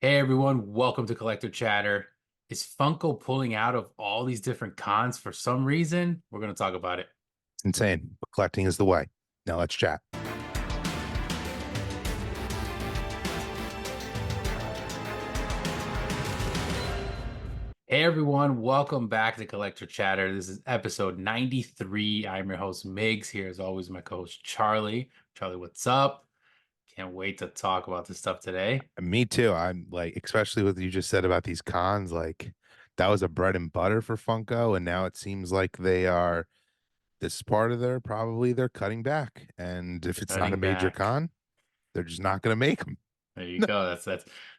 Hey everyone, welcome to Collector Chatter. Is Funko pulling out of all these different cons for some reason? We're going to talk about it. It's insane, but collecting is the way. Now let's chat. Hey everyone, welcome back to Collector Chatter. This is episode 93. I'm your host, Migs. Here as always, my co-host, Charlie. Charlie, what's up? Can't wait to talk about this stuff today. Me too. I'm like, especially what you just said about these cons, like that was a bread and butter for Funko, and now it seems like this is part of they're cutting back. And if it's not a Cutting major back. con, they're just not going to make them. There you go.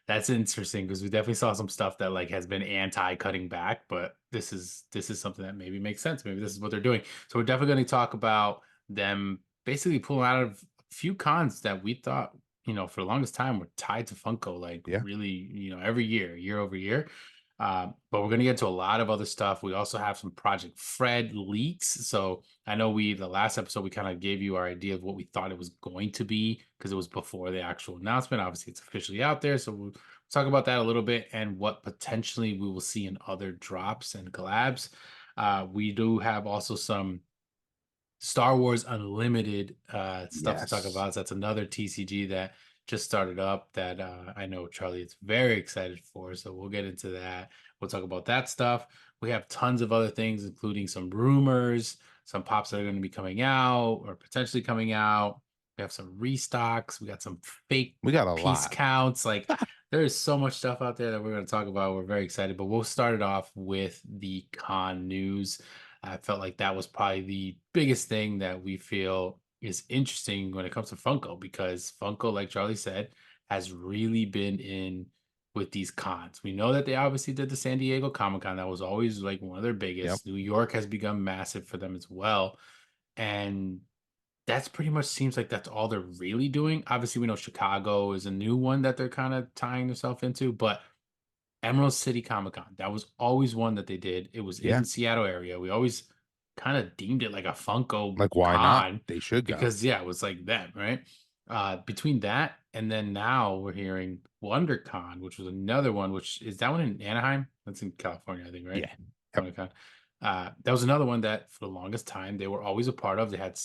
That's interesting because we definitely saw some stuff that like has been anti-cutting back, but this is something that maybe makes sense. Maybe this is what they're doing. So we're definitely going to talk about them basically pulling out of a few cons that we thought, for the longest time were tied to Funko, like Yeah. really, every year, year over year. But we're going to get into a lot of other stuff. We also have some Project Fred leaks. So I know the last episode, we kind of gave you our idea of what we thought it was going to be because it was before the actual announcement. Obviously, it's officially out there. So we'll talk about that a little bit and what potentially we will see in other drops and collabs. We do have also some Star Wars Unlimited stuff to talk Yes. about. So that's another TCG that just started up that I know Charlie is very excited for. So we'll get into that. We'll talk about that stuff. We have tons of other things, including some rumors, some pops that are going to be coming out or potentially coming out. We have some restocks. We got some fake We got a piece lot. counts. Like there is so much stuff out there that we're going to talk about. We're very excited, but we'll start it off with the con news. I felt like that was probably the biggest thing that we feel is interesting when it comes to Funko because Funko, like Charlie said, has really been in with these cons. We know that they obviously did the San Diego Comic-Con. That was always like one of their Yep. biggest. New York has become massive for them as well. And that's pretty much seems like that's all they're really doing. Obviously, we know Chicago is a new one that they're kind of tying themselves into, but Emerald City Comic Con. That was always one that they did. It was in Yeah. the Seattle area. We always kind of deemed it like a Funko Like, why not? con They should go. because yeah, it was like them, right? Between that and then now we're hearing WonderCon, which was another one, which is that one in Anaheim? That's in California, I think, right? Yeah. Yep. WonderCon. That was another one that for the longest time they were always a part of. They had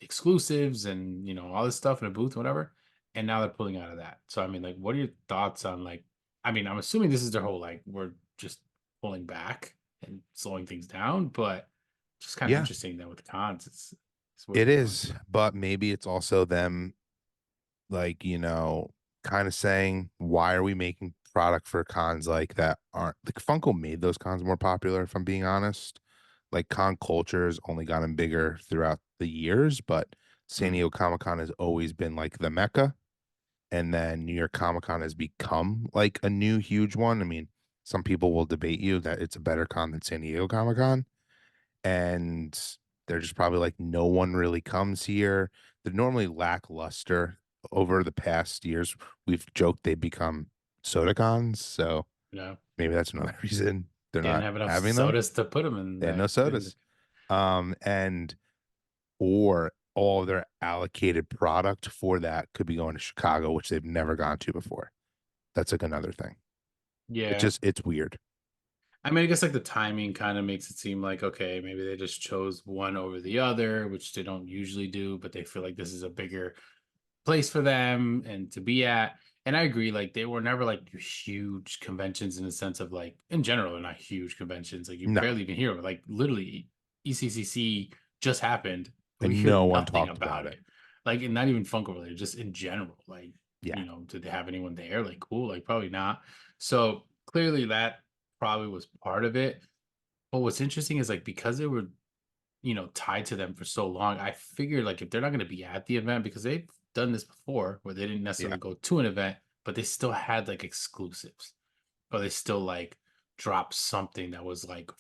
exclusives and all this stuff in a booth, whatever. And now they're pulling out of that. So I mean, like, what are your thoughts on like I mean, I'm assuming this is their whole like we're just pulling back and slowing things down, but just kind of Yeah, interesting that with the cons, it's where it they're going. is. But maybe it's also them like kind of saying, why are we making product for cons like that aren't like Funko made those cons more popular, if I'm being honest. Like con culture has only gotten bigger throughout the years, but San Mm, Diego Comic Con has always been like the mecca, and then New York Comic Con has become like a new huge one. I mean, some people will debate you that it's a better con than San Diego Comic Con, and they're just probably like no one really comes here. They're normally lackluster. Over the past years, we've joked they become soda cons, so you know, maybe that's another reason they're they didn't not have enough having them. sodas to put them in They had no the sodas. And or all of their allocated product for that could be going to Chicago, which they've never gone to before. That's like another thing. yeah. It's weird. I mean, I guess like the timing kind of makes it seem like okay, maybe they just chose one over the other, which they don't usually do, but they feel like this is a bigger place for them and to be at. And I agree, like they were never like huge conventions in the sense of like in general, they're not huge conventions. Like you No, barely even hear of it. Like literally ECCC just happened. We and hear no one nothing talked about about it. it. Like and not even Funko related, just in general. Like, Yeah, did they have anyone there? Like cool, like probably not. So clearly that probably was part of it. But what's interesting is like because they were tied to them for so long, I figured like if they're not going to be at the event because they've done this before where they didn't yeah, necessarily go to an event, but they still had like exclusives or they still like dropped something that was like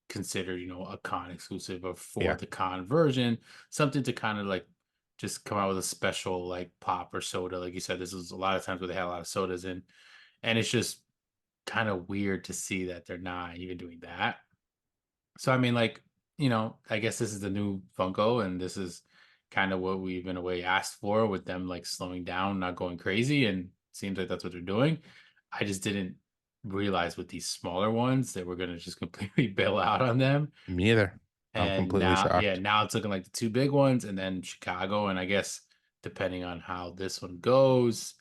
considered, a con exclusive or for yeah. the con version, something to kind of like just come out with a special like pop or soda. Like you said, this was a lot of times where they had a lot of sodas in, and it's just kind of weird to see that they're not even doing that. So I mean, like, I guess this is the new Funko, and this is kind of what we've in a way asked for with them like slowing down, not going crazy, and seems like that's what they're doing. I just didn't realize with these smaller ones that we're gonna just completely bail out on them. Me either. I'm And completely now, yeah, shocked. now it's looking like the two big ones, and then Chicago. And I guess depending on how this one goes,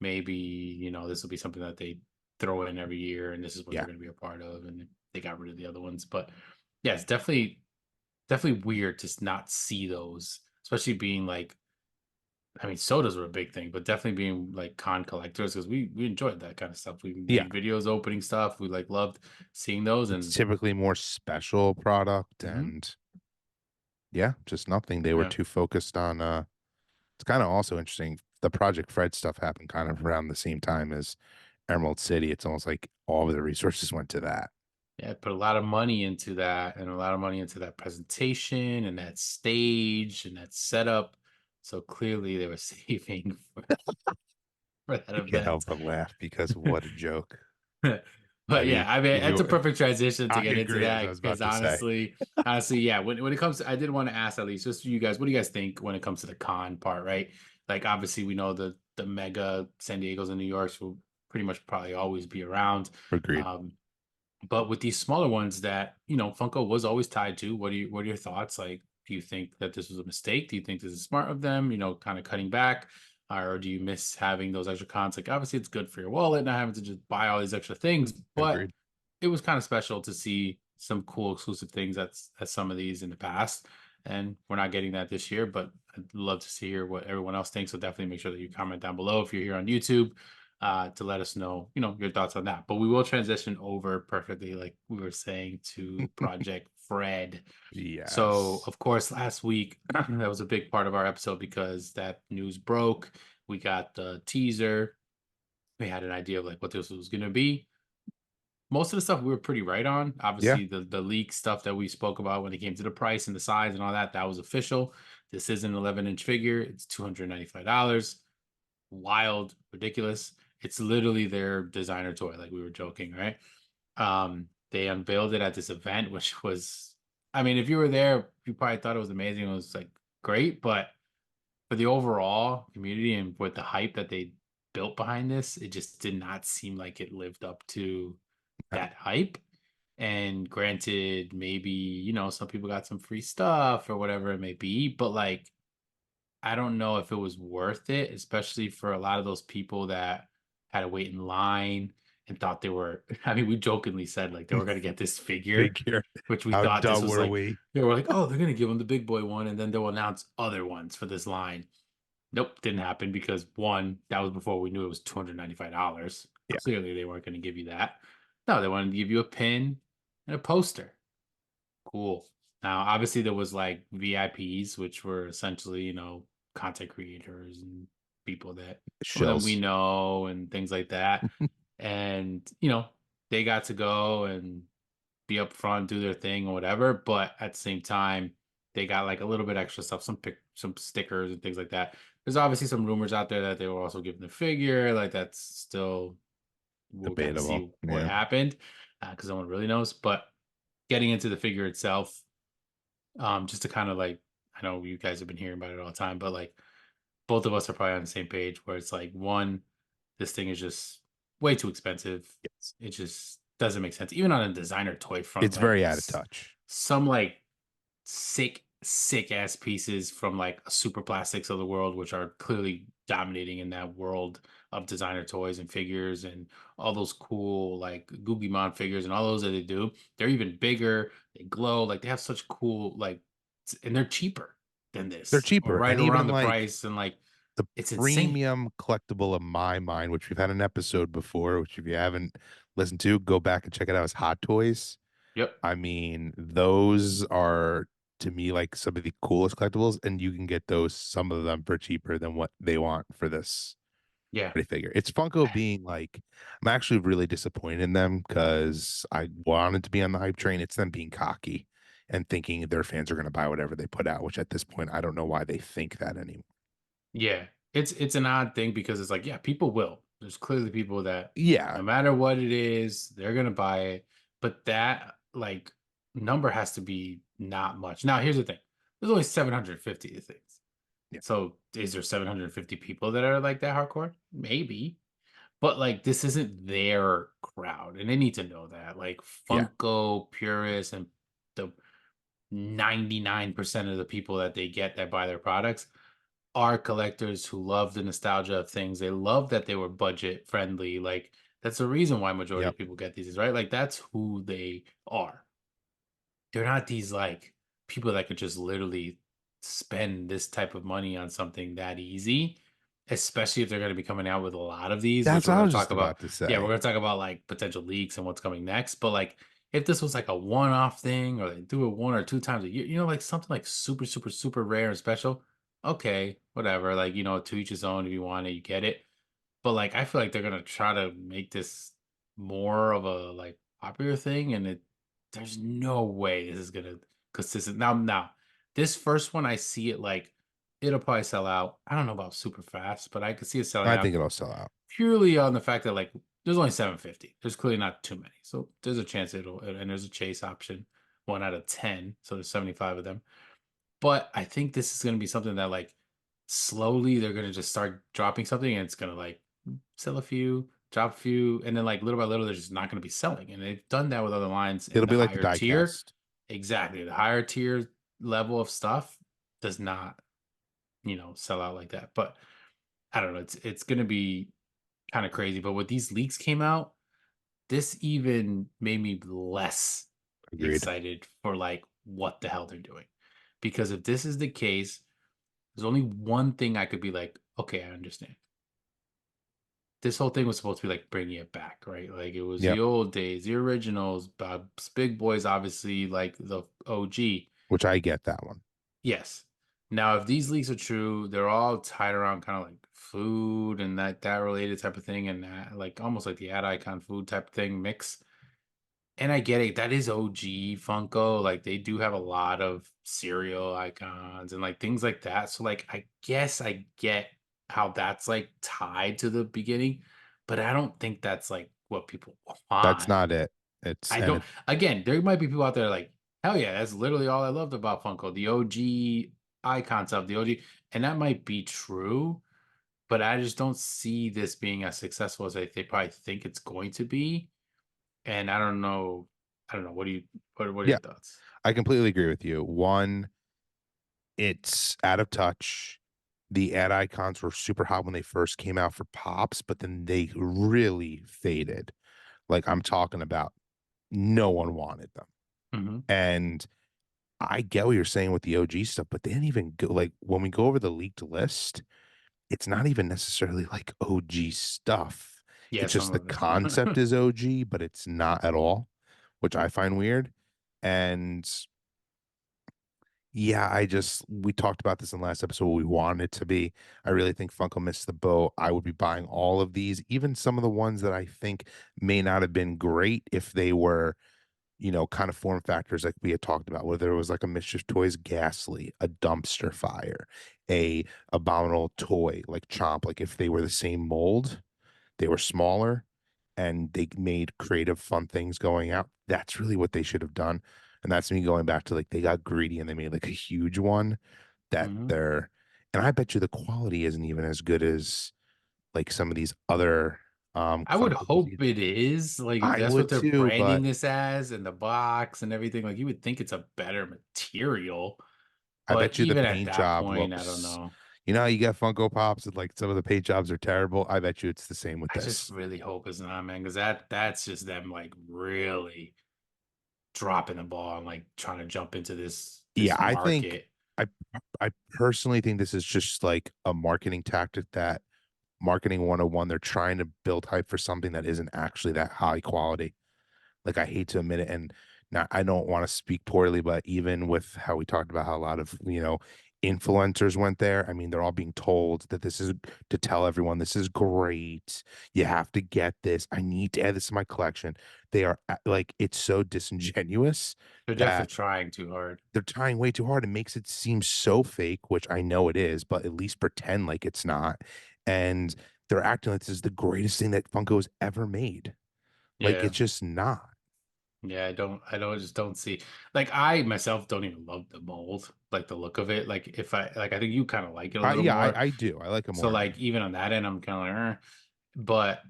maybe this will be something that they throw in every year, and this is what they're Yeah. going to be a part of. And they got rid of the other ones, but yeah, it's definitely weird to not see those, especially being like, I mean, sodas were a big thing, but definitely being like con collectors because we enjoyed that kind of stuff. We Yeah. made videos opening stuff. We like loved seeing those, It's and typically more special product mhm, and yeah, just nothing. They were yeah. too focused on it's kind of also interesting. The Project Fred stuff happened kind of around the same time as Emerald City. It's almost like all of the resources went to that. Yeah, put a lot of money into that and a lot of money into that presentation and that stage and that setup. So clearly they were saving for that I can't event. help but laugh because what a joke. I But mean, yeah, I mean, it's a you perfect transition to I get into agree, as I that was because about to say. honestly, yeah, when it comes to, I did want to ask at least just for you guys, what do you guys think when it comes to the con part, right? Like obviously we know the mega San Diego's and New York's will pretty much probably always be around. Agreed. Um, But with these smaller ones that, Funko was always tied to, what are your thoughts? Like, do you think that this was a mistake? Do you think this is smart of them, kind of cutting back? Or do you miss having those extra cons? Like, obviously, it's good for your wallet, not having to just buy all these extra things, but Agreed. it was kind of special to see some cool exclusive things at some of these in the past. And we're not getting that this year, but I'd love to see hear what everyone else thinks. So definitely make sure that you comment down below if you're here on YouTube to let us know, your thoughts on that. But we will transition over perfectly, like we were saying, to Project Fred. So, Yes. of course, last week that was a big part of our episode because that news broke. We got the teaser. We had an idea of like what this was going to be. Most of the stuff we were pretty right on. Yeah. Obviously, the leak stuff that we spoke about when it came to the price and the size and all that, that was official. This is an 11-inch figure. It's $295. Wild, ridiculous. It's literally their designer toy, like we were joking, right? They unveiled it at this event, which was, I mean, if you were there, you probably thought it was amazing. It was like great, but for the overall community and with the hype that they built behind this, it just did not seem like it lived up to No. that hype. And granted, maybe, some people got some free stuff or whatever it may be, but like, I don't know if it was worth it, especially for a lot of those people that had to wait in line and thought they were, I mean, we jokingly said like they were going to get this figure, Figure. which we How thought this dumb was were like, we? they were like, oh, they're going to give them the big boy one and then they'll announce other ones for this line. Nope, didn't happen because one, that was before we knew it was $295. Yeah. Clearly, they weren't going to give you that. No, they wanted to give you a pin and a poster. Cool. Now, obviously, there was like VIPs, which were essentially, content creators and people that some of them we Shills. know and things like that. And, they got to go and be up front, do their thing or whatever. But at the same time, they got like a little bit extra stuff, some stickers and things like that. There's obviously some rumors out there that they were also given the figure. Like that's still we'll got to Debatable. see what Yeah. happened because no one really knows. But getting into the figure itself, just to kind of like, I know you guys have been hearing about it all the time, but like both of us are probably on the same page where it's like one, this thing is just way too expensive. Yes. It just doesn't make sense. Even on a designer toy front, It's like very out of touch. some like sick ass pieces from like super plastics of the world, which are clearly dominating in that world of designer toys and figures and all those cool like Googly figures and all those that they do. They're even bigger. They glow. Like they have such cool like, and they're cheaper than They're this or cheaper. right And around even the like price. And like the it's insane. premium collectible of my mind, which we've had an episode before, which if you haven't listened to, go back and check it out. It's Hot Toys. Yep. I mean, those are to me like some of the coolest collectibles, and you can get those some of them for cheaper than what they want for this Yeah. pretty figure. It's Funko being like, I'm actually really disappointed in them because I wanted to be on the hype train. It's them being cocky and thinking their fans are going to buy whatever they put out, which at this point I don't know why they think that anymore. Yeah. It's an odd thing because it's like, yeah, people will. There's clearly people that Yeah, no matter what it is, they're gonna buy it. But that like number has to be not much. Now, here's the thing. There's only 750 things. yeah, So is there 750 people that are like that hardcore? Maybe. But, like, this isn't their crowd, and they need to know that. Like, Yeah. Funko purists and the 99% of the people that they get that buy their products are collectors who love the nostalgia of things. They love that they were budget friendly. Like, that's the reason why majority Yep. of people get these, right? Like, that's who they are. They're not these, like, people that could just literally spend this type of money on something that easy, especially if they're gonna be coming out with a lot of these, which That's we're what I gonna was talk just about. about to Yeah, we're say. gonna talk about, like, potential leaks and what's coming next, but, like, if this was, like, a one-off thing or they do it 1 or 2 times a year, like, something, like, super, super, super rare and special, okay, whatever, like, to each his own. If you want it, you get it. But, like, I feel like they're gonna try to make this more of a, like, popular thing, and there's no way this is gonna consistent now, this first one, I see it, like, it'll probably sell out. I don't know about super fast, but I could see it selling I out think it'll sell out. purely on the fact that, like, there's only 750. There's clearly not too many. So, there's a chance and there's a chase option, 1 out of 10, so there's 75 of them. But I think this is gonna be something that, like, slowly they're gonna just start dropping something, and it's gonna, like, sell a few, drop a few, and then, like, little by little, they're just not gonna be selling, and they've done that with other lines in It'll the be like the higher tier. diecast. Exactly, the higher tier level of stuff does not, sell out like that, but I don't know, it's gonna be kinda crazy, but with these leaks came out, this even made me less Agreed. excited for, like, what the hell they're doing, because if this is the case, there's only one thing I could be like, "Okay, I understand." This whole thing was supposed to be, like, bringing it back, right? Like, it was the Yep. old days, the originals, Big Boys, obviously, like, the OG. Which I get that one. Yes. Now, if these leaks are true, they're all tied around kinda like food and that related type of thing, and, like, almost like the ad icon food type thing mix. And I get it. That is OG Funko. Like, they do have a lot of cereal icons and, like, things like that. So, like, I guess I get how that's, like, tied to the beginning, but I don't think that's, like, what people That's want. not it. It's I and don't it again, there might be people out there like, "Hell yeah, that's literally all I loved about Funko, the OG icon stuff, the OG," and that might be true, but I just don't see this being as successful as they probably think it's going to be. And I don't know, what are yeah, your thoughts? I completely agree with you. One, it's out of touch. The ad icons were super hot when they first came out for pops, but then they really faded. Like I'm talking about no one wanted them. Mhm. And I get what you're saying with the OG stuff, but they didn't even go like when we go over the leaked list, it's not even necessarily like OG stuff. Yeah, It's some just the of concept it. is OG, but it's not at all, which I find weird. And yeah, we talked about this in the last episode, what we want it to be. I really think Funko missed the boat. I would be buying all of these, even some of the ones that I think may not have been great if they were, kind of form factors like we had talked about, whether it was like a Mischief Toys Ghastly, a Dumpster Fire, a Abominable Toy like Chomp, like if they were the same mold, they were smaller and they made creative, fun things going out. That's really what they should have done. And that's me going back to like they got greedy and they made like a huge one that Mhm. they're, and I bet you the quality isn't even as good as like some of these other I would Funkos. hope it is, like, if I that's what would they're too, branding but this as and the box and everything, like, you would think it's a better material, I but bet you the even at paint that job point, I don't looks, know. how you get Funko Pops and like some of the paint jobs are terrible. I bet you it's the same with I just this. really hope it's not, man, because that's just them, like, really dropping the ball and, like, trying to jump into Yeah, this I think market. I I personally think this is just like a marketing tactic that marketing 101 they're trying to build hype for something that isn't actually that high quality. Like I hate to admit it, and not I don't want to speak poorly, but even with how we talked about how a lot of influencers went there, I mean, they're all being told that this is to tell everyone this is great. You have to get this. I need to add this to my collection. They are like it's so disingenuous They're that definitely trying too hard. they're trying way too hard. It makes it seem so fake, which I know it is, but at least pretend like it's not. And they're acting like this is the greatest thing that Funko's ever made. Like Yeah. it's just not. Yeah, I just don't see, like, I myself don't even love the mold, like the look of it. Like, if I think you kind of like it a I little yeah, more. I do. I like it So, more like, now. even on that end, I'm kind of like, but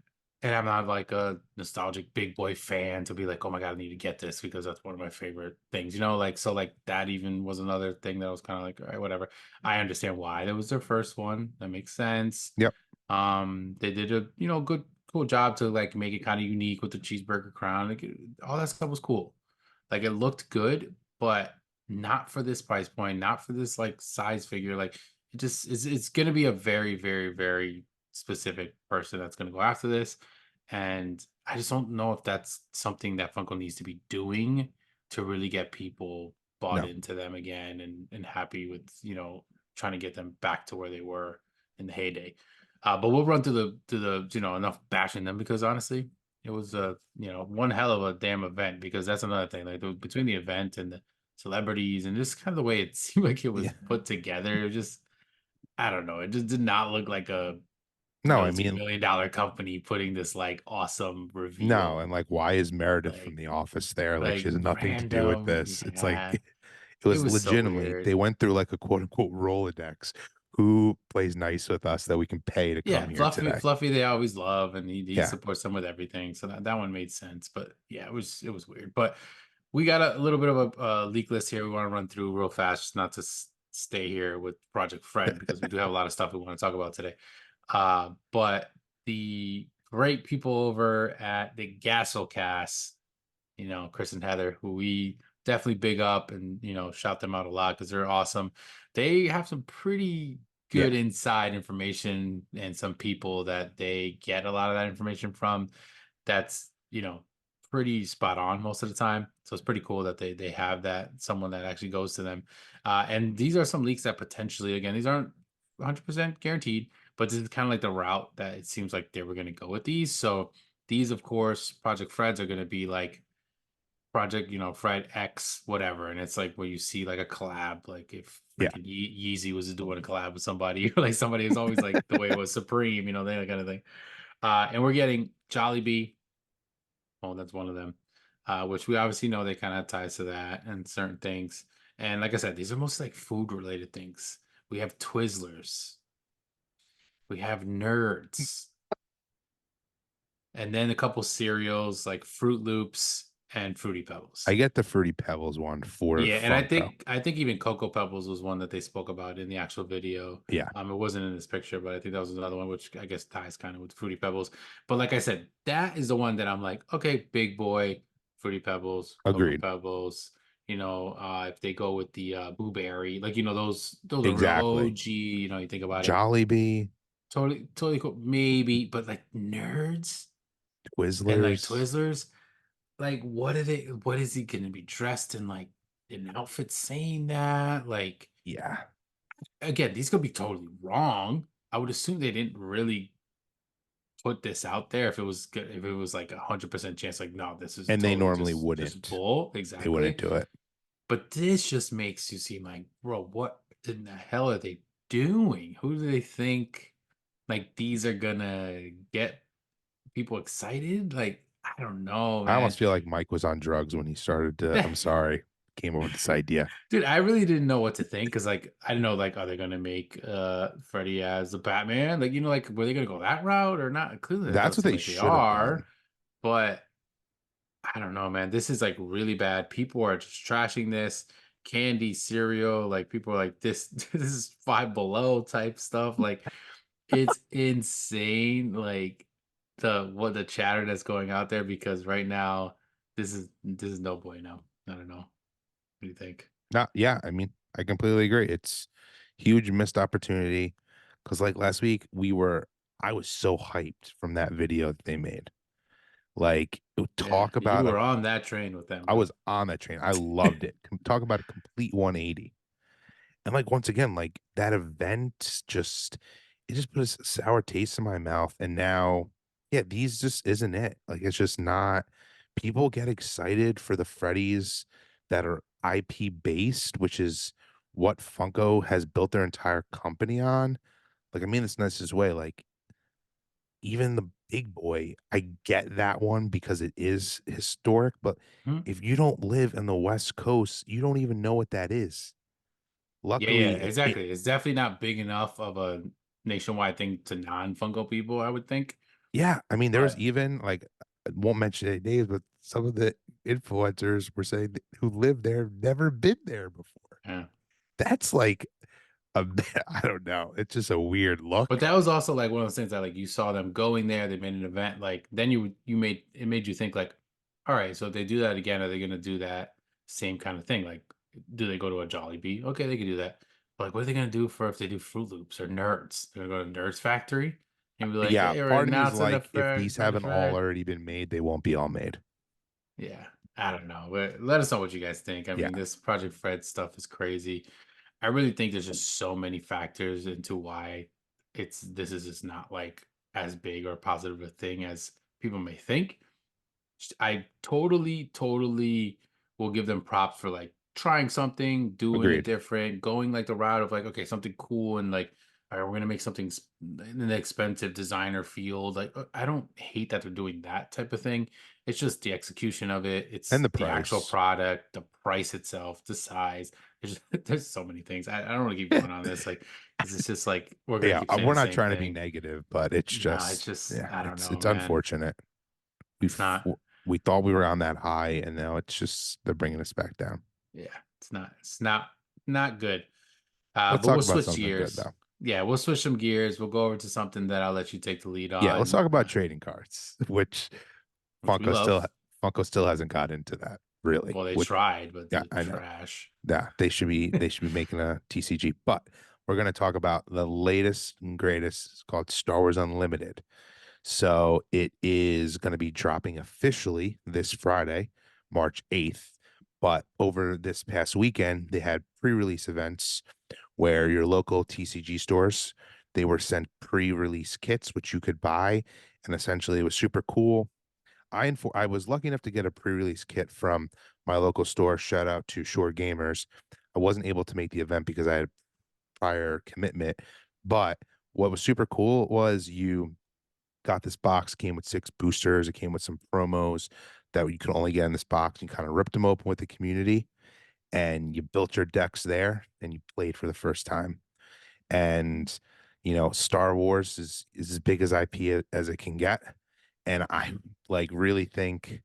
And I'm not like a nostalgic big boy fan to be like, oh my god, I need to get this because that's one of my favorite things, like so like that even was another thing that was kind of like, all right, whatever. I understand why that was their first one. That makes sense. Yep. They did a good cool job to like make it kind of unique with the cheeseburger crown. Like all that stuff was cool. Like it looked good, but not for this price point, not for this like size figure. Like it just it's gonna be a very, very, very specific person that's gonna go after this. And I just don't know if that's something that Funko needs to be doing to really get people bought No. into them again and happy with, trying to get them back to where they were in the heyday. But we'll run through the enough bashing them because honestly, it was one hell of a damn event because that's another thing. Like between the event and the celebrities and just kind of the way it seemed like it was Yeah. put together, it just I don't know. It just did not look like a No, I mean, multi-million-dollar company putting this like awesome no, reveal and like why is Meredith from like The Office there? Like she like has nothing to do with random. this. It's like Yeah, it it was was so legitimately they weird. went through like a quote unquote Rolodex. Who plays nice with us that we can pay to come Yeah, here Fluffy, today? Fluffy, they always love, and he Yeah. supports them with everything. So that one made sense. But yeah, it was weird. But we got a little bit of a leak list here. We want to run through real fast, just not to stay here with Project Fred because we do have a lot of stuff we want to talk about today. But the great people over at the Gasolcast, Chris and Heather, who we definitely big up and, shout them out a lot because they're awesome. They have some pretty good Yeah. inside information and some people that they get a lot of that information from that's, pretty spot on most of the time. So it's pretty cool that they have that someone that actually goes to them. And these are some leaks that potentially, again, these aren't 100% guaranteed, but this is kind of like the route that it seems like they were going to go with these. So these, of course, Project Freds are going to be like Project, Fred X, whatever. And it's like where you see like a collab, like if Yeah. freaking Yeezy was doing a collab with somebody, or like somebody is always like the way it was Supreme, that kind of thing. And we're getting Jollibee. Oh, that's one of them. Which we obviously know they kind of ties to that and certain things. And like I said, these are mostly like food related things. We have Twizzlers, we have Nerds, and then a couple cereals like Fruit Loops and Fruity I Pebbles. get the Fruity Pebbles one for Yeah, and I Funko. think I think even Cocoa Pebbles was one that they spoke about in the actual video. Yeah. It wasn't in this picture, but I think that was another one, which I guess ties kind of with Fruity Pebbles. But like I said, that is the one that I'm like, okay, big boy, Fruity Pebbles, Cocoa Agreed. Pebbles. If they go with the Blueberry, like those are real Exactly. OG. You think about it, Jollibee, totally, totally cool. Maybe, but like Nerds and like Twizzlers. Twizzlers. Like, what is he gonna be dressed in, like, an outfit saying that? Like, Yeah. again, these could be totally wrong. I would assume they didn't really put this out there if it was like 100% chance, like, no, this is And they totally normally just wouldn't. bull. They wouldn't Exactly. do it. But this just makes you seem like, bro, what in the hell are they doing? Who do they think like these are gonna get people excited? Like, I don't know, I man. almost feel like Mike was on drugs when he started to, I'm sorry, came up with this idea. Dude, I really didn't know what to think because, like, I didn't know, like, are they gonna make Freddy as the Batman? Like, like, were they gonna go that route or not? Clearly, that That's doesn't what seem they like they should have done. are. But I don't know, man. This is like really bad. People are just trashing this candy cereal. Like, people are like, this, this is Five Below type stuff. Like, it's insane. Like, the chatter that's going out there because right now, this is no bueno. I don't know. What do you think? Not, yeah, I mean, I completely agree. It's huge missed opportunity. Cause like last week I was so hyped from that video that they made. Like it would Yeah, talk you about were on that train with them, I bro. was on that train. I loved it. Talk about a complete 180. And like once again, like that event just it just put a sour taste in my mouth. And now, yeah, these just isn't it. Like it's just not people get excited for the Freddies that are IP based, which is what Funko has built their entire company on. Like I mean this nicest way. Like even the big boy, I get that one because it is historic, but Mhm. if you don't live in the West Coast, you don't even know what that is. Yeah, yeah, Luckily, exactly. It's definitely not big enough of a nationwide thing to non-Funko people, I would think. Yeah, I mean, there was But even like I won't mention any names, but some of the influencers were saying who lived there never been there before. yeah. That's like a I don't know. It's just a weird But look. that was also like one of those things that like you saw them going there, they made an event, like then you made it made you think like, all right, so if they do that again, are they gonna do that same kind of thing? Like, do they go to a Jollibee? Okay, they can do that. But like what are they gonna do for if they do Fruit Loops or Nerds? They're gonna go to Nerds Factory and be like, Yeah, hey, we're part of me is announcing the like, if fair these for the haven't all fair. already been made, they won't be all made. Yeah, I don't know. But let us know what you guys think. I Yeah, mean, this Project Fred stuff is crazy. I really think there's just so many factors into why this is just not like as big or positive a thing as people may think. I totally will give them props for like trying something, doing it agreed. different, going like the route of like, okay, something cool and like, all right, we're gonna make something in an expensive designer field. Like, I don't hate that they're doing that type of thing. It's just the execution of it. And It's the the actual price. product, the price itself, the size. There's so many things. I don't want to keep going on this, like, because it's just like we're gonna Yeah, keep saying we're the not same trying to be thing. negative, but it's No, it's just, just yeah, I don't know, it's man. unfortunate. It's We've not. we thought we were on that high, and now it's just they're bringing us back down. Yeah, it's not good. Let's But talk we'll about switch something good gears. though. Yeah, we'll switch some gears. We'll go over to something that I'll let you take the lead Yeah, let's on, talk about trading cards, which which we Funko still love. Funko still hasn't got into that really. Well, they Which, tried, but yeah, they're I know. trash. Yeah, they should be making a TCG, but we're going to talk about the latest and greatest. It's called Star Wars Unlimited. So it is going to be dropping officially this Friday, March 8th. But over this past weekend, they had pre-release events where your local TCG stores, they were sent pre-release kits which you could buy, and essentially it was super cool. I was lucky enough to get a pre-release kit from my local store. Shout out to Shore Gamers. I wasn't able to make the event because I had prior commitment, but what was super cool was you got this box, came with 6 boosters. It came with some promos that you could only get in this box. You kind of ripped them open with the community and you built your decks there and you played for the first time. And Star Wars is as big as IP as it can get. And I like really think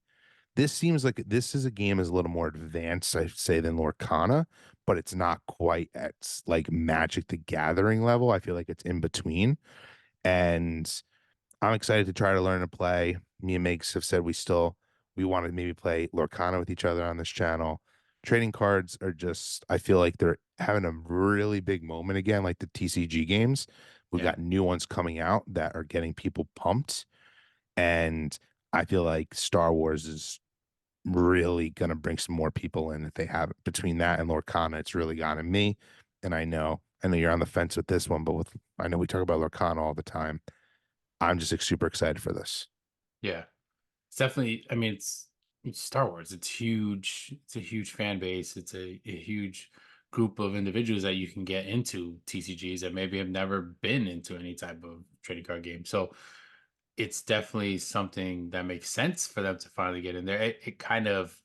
this seems like this is a game is a little more advanced, I'd say, than Lorcana, but it's not quite at like Magic the Gathering level. I feel like it's in between. And I'm excited to try to learn to play. Me and Megs have said we want to maybe play Lorcana with each other on this channel. Trading cards are just, I feel like they're having a really big moment again, like the TCG games. We've Yeah, got new ones coming out that are getting people pumped. And I feel like Star Wars is really gonna bring some more people in if they have it. Between that and Lorcana, it's really gotten me. And I know you're on the fence with this one, but I know we talk about Lorcana all the time. I'm just like, super excited for this. yeah. It's definitely. I mean, it's Star Wars. It's huge. It's a huge fan base. It's a huge group of individuals that you can get into TCGs that maybe have never been into any type of trading card game. So it's definitely something that makes sense for them to finally get in there. It kind of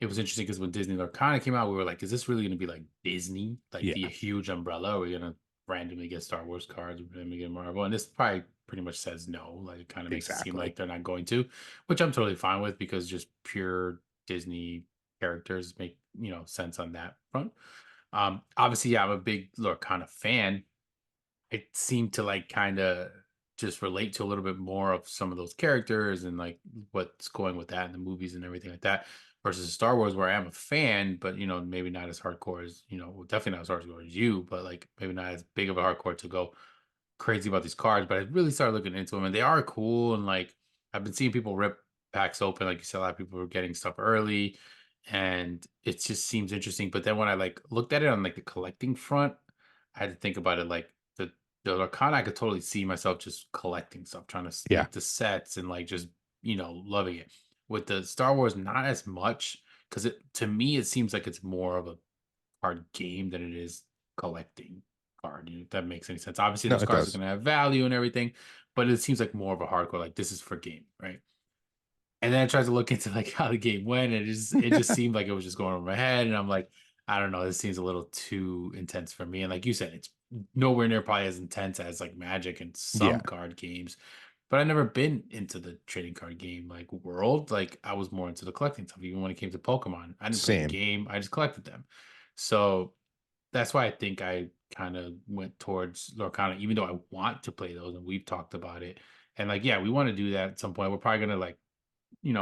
it was interesting because when Disney Lorcana came out, we were like, is this really going to be like Disney, like the Yeah, huge umbrella? Are we going to randomly get Star Wars cards, randomly get Marvel? And this probably pretty much says no. Like it kind of makes it seem exactly. like they're not going to, which I'm totally fine with because just pure Disney characters make, sense on that front. Obviously, yeah, I'm a big Lorcana fan. It seemed to like kind of just relate to a little bit more of some of those characters and like what's going with that in the movies and everything like that versus Star Wars where I am a fan but maybe not as hardcore as well, definitely not as hardcore as you but like maybe not as big of a hardcore to go crazy about these cards, but I really started looking into them and they are cool. And like I've been seeing people rip packs open, like you said, a lot of people were getting stuff early, and it just seems interesting. But then when I like looked at it on like the collecting front, I had to think about it like the Arcana, I could totally see myself just collecting stuff, trying to Yeah. sneak the sets and like just loving it. With the Star Wars, not as much because it to me it seems like it's more of a card game than it is collecting card. If that makes any sense. Obviously, No, those it cards are does. going to have value and everything, but it seems like more of a hardcore. Like this is for game, right? And then I tried to look into like how the game went, and it just seemed like it was just going over my head. And I'm like, I don't know, this seems a little too intense for me. And like you said, it's nowhere near probably as intense as like Magic and Yeah. some card games. but I never been into the trading card game like world. Like I was more into the collecting stuff. Even when it came to Pokemon, I didn't play the Same. game. I just collected them. So that's why I think I kind of went towards Lorcana, even though I want to play those and we've talked about it. And like, yeah, we want to do that at some point. We're probably gonna like,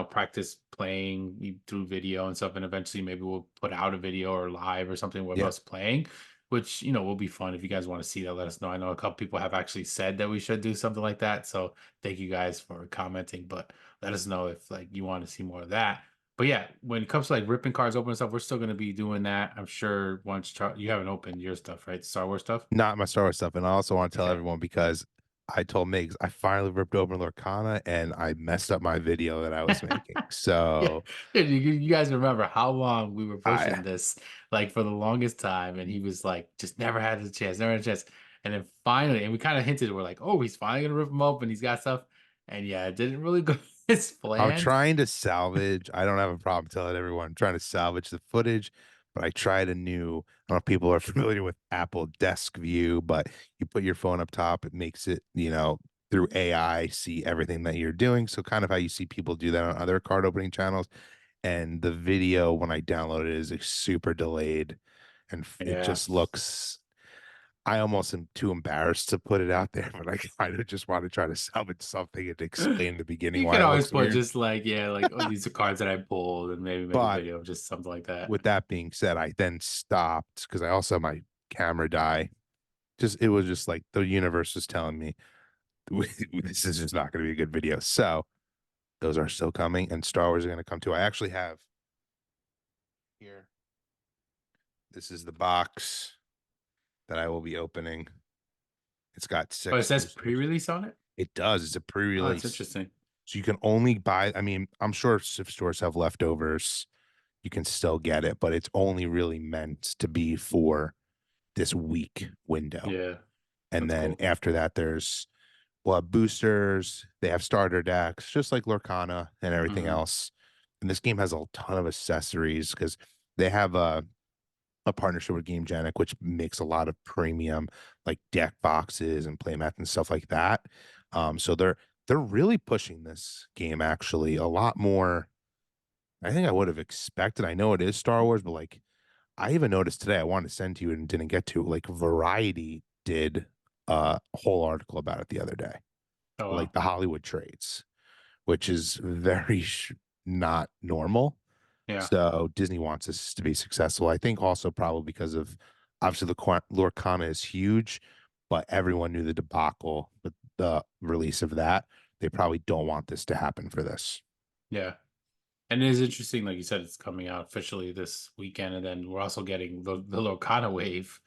practice playing through video and stuff. And eventually maybe we'll put out a video or live or something with Yeah. us playing, which, will be fun. If you guys want to see that, let us know. I know a couple people have actually said that we should do something like that. So thank you guys for commenting, but let us know if like you want to see more of that. But yeah, when it comes to like ripping cards open and stuff, we're still going to be doing that. I'm sure once you haven't opened your stuff, right? Star Wars stuff. Not my Star Wars stuff. And I also want to tell Okay. everyone because I told Migs I finally ripped open Lorcana and I messed up my video that I was making. Yeah, So dude, you guys remember how long we were I pushing this, like for the longest time, and he was like, just never had a chance, never had a chance. And then finally, and we kind of hinted, we're like, oh, he's finally gonna rip him open. He's got stuff. And yeah, it didn't really go as I'm planned. trying to salvage. I don't have a problem telling everyone I'm trying to salvage the footage, but I tried a new. I don't know if people are familiar with Apple Desk View, but you put your phone up top, it makes it, through AI see everything that you're doing. So kind of how you see people do that on other card opening channels. And the video when I download it is like, super delayed, and it Yeah. just looks. I almost am too embarrassed to put it out there, but I kind of just want to try to salvage something and explain the beginning You why can it always looks put weird. just like, yeah, like, oh, these are cards that I pulled, and maybe make a But video of just something like that. with that being said, I then stopped because I also had my camera die. Just it was just like the universe was telling me this is just not going to be a good video. So those are still coming, and Star Wars are going to come too. I actually have here. This is the box that I will be opening. It's got Oh, it six says boosters. pre-release on it. It does. It's a Oh, that's pre-release. interesting. So you can only buy, I mean, I'm sure if stores have leftovers, you can still get it, but it's only really meant to be for this week window. Yeah, And that's then cool. after that, we'll have boosters, they have starter decks, just like Lorcana and everything Hmm. else. And this game has a ton of accessories because they have a partnership with GameGenic, which makes a lot of premium like deck boxes and playmats and stuff like that. So they're really pushing this game actually a lot more. I think I would have expected. I know it is Star Wars, but like I even noticed today, I wanted to send to you and didn't get to. Like Variety did a whole article about it the other day, Oh like wow. the Hollywood trades, which is very not normal. Yeah. So Disney wants us to be successful. I think also probably because of obviously the Lorcana is huge, but everyone knew the debacle with the release of that. They probably don't want this to happen for this. Yeah. And it is interesting, like you said, it's coming out officially this weekend, and then we're also getting the Lorcana wave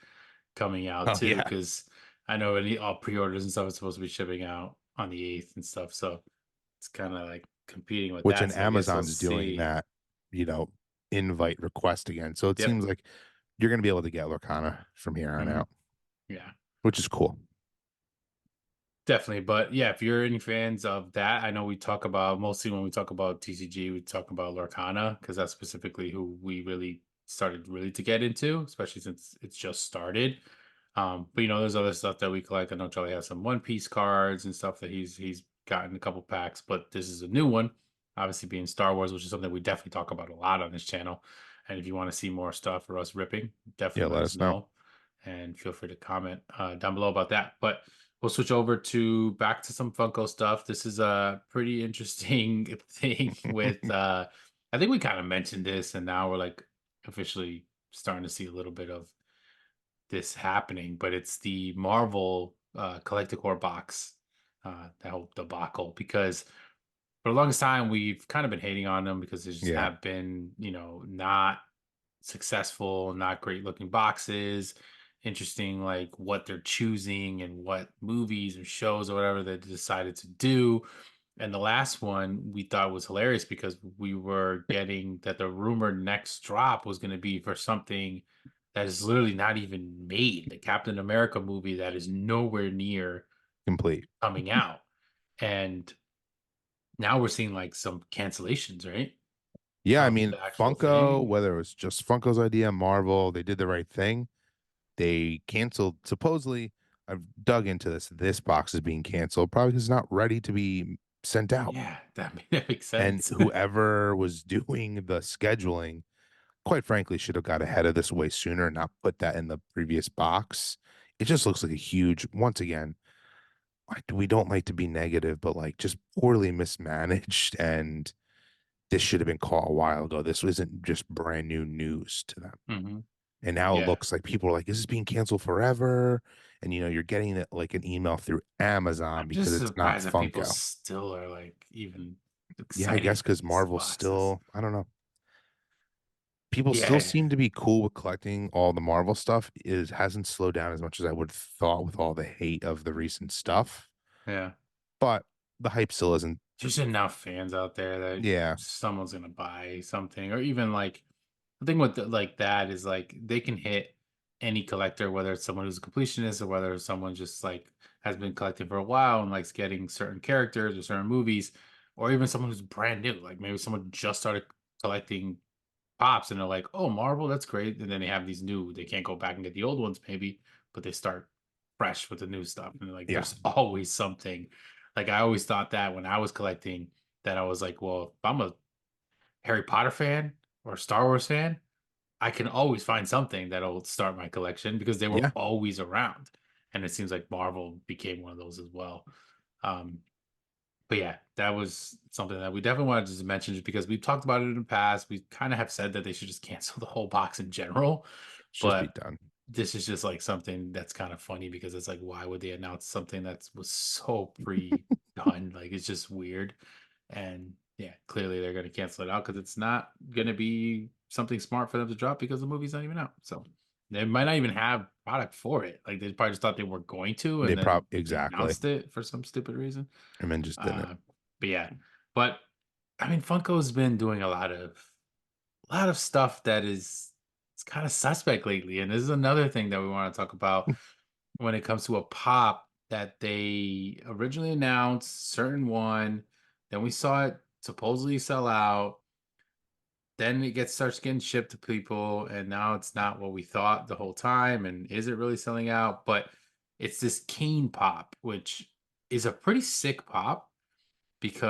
coming out Oh too, yeah, because I know all pre-orders and stuff is supposed to be shipping out on the 8th and stuff. So it's kind of like competing with which that. in So I guess we'll Amazon's doing see. that, you know, invite request again. So it Yep. seems like you're going to be able to get Lorcana from here on Hmm. out, Yeah. which is cool. Definitely, but yeah, if you're any fans of that, I know we talk about mostly when we talk about TCG, we talk about Lorcana because that's specifically who we really started really to get into, especially since it's just started. But there's other stuff that we collect. I know Charlie has some One Piece cards and stuff that he's gotten a couple packs, but this is a new one, obviously being Star Wars, which is something we definitely talk about a lot on this channel. And if you want to see more stuff for us ripping, Yeah, definitely let let us us know. know and feel free to comment down below about that. But we'll switch over to back to some Funko stuff. This is a pretty interesting thing with I think we kind of mentioned this and now we're like officially starting to see a little bit of this happening, but it's the Marvel Collecticore box, that whole debacle because for the longest time we've kind of been hating on them because they just Yeah, have been, not successful, not great looking boxes. Interesting, like what they're choosing and what movies or shows or whatever they decided to do. And the last one we thought was hilarious because we were getting that the rumored next drop was going to be for something that is literally not even made, the Captain America movie that is nowhere near complete. coming out. And now we're seeing like some cancellations, right? Yeah, I Of mean, the actual Funko, thing. whether it was just Funko's idea, Marvel, they did the right thing. They canceled supposedly. I've dug into this. This box is being canceled probably because it's not ready to be sent out. Yeah, that makes And sense. whoever was doing the scheduling, quite frankly, should have got ahead of this way sooner and not put that in the previous box. It just looks like a huge, once again, we don't like to be negative, but like just poorly mismanaged. And this should have been caught a while ago. This isn't just brand new news to them. Hmm. And now it Yeah. looks like people are like, is this being canceled forever? And you're getting it like an email through I'm Amazon because just it's not surprised that people Funko. still are like even Yeah, I excited guess for because these Marvel boxes. still, I don't know. People still Yeah, seem to be cool with collecting all the Marvel stuff. Is hasn't slowed down as much as I would have thought with all the hate of the recent stuff. yeah. But the hype still isn't. There's enough fans out there that Yeah, someone's gonna buy something, or even like the thing with like that is like they can hit any collector, whether it's someone who's a completionist or whether someone just like has been collecting for a while and likes getting certain characters or certain movies, or even someone who's brand new. Like maybe someone just started collecting pops and they're like, "Oh, Marvel, that's great." And then they have these new, they can't go back and get the old ones maybe, but they start fresh with the new stuff. And like yeah, there's always something. Like I always thought that when I was collecting, that I was like, well, if I'm a Harry Potter fan or a Star Wars fan, I can always find something that'll start my collection because they were yeah. always around. And it seems like Marvel became one of those as well. Um, but yeah, that was something that we definitely wanted to mention just because we've talked about it in the past. We kind of have said that they should just cancel the whole box in general, It's just be but done. this is just like something that's kind of funny because it's like, why would they announce something that was so pre-done? Like it's just weird. And yeah, clearly they're going to cancel it out because it's not going to be something smart for them to drop because the movie's not even out. So they might not even have product for it. Like they probably just thought they were going to, They and then they exactly, announced it for some stupid reason. and then just didn't. Uh, but yeah, but I mean, Funko's been doing a lot of stuff that is it's kind of suspect lately, and this is another thing that we want to talk about when it comes to a pop that they originally announced certain one, then we saw it supposedly sell out, then it gets starts getting shipped to people, and now it's not what we thought the whole time, and is it really selling out? But it's this cane pop, which is a pretty sick pop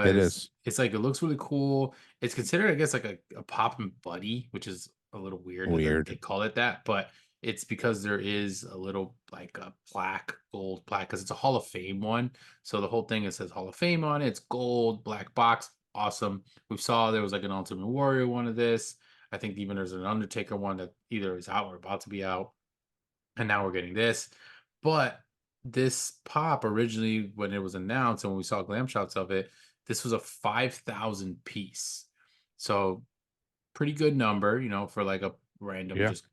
It because is it's like it looks really cool. It's considered, I guess, like a pop and buddy, which is a little weird that they weird. call it that, but it's because there is a little like a plaque, gold plaque, because it's a Hall of Fame one. So the whole thing it says Hall of Fame on it. It's gold, black box, awesome. We saw there was like an Ultimate Warrior one of this. I think even there's an Undertaker one that either is out or about to be out, and now we're getting this. But this pop originally, when it was announced and when we saw glam shots of it, this was a 5,000 piece. So pretty good number, for like a random, Yeah, just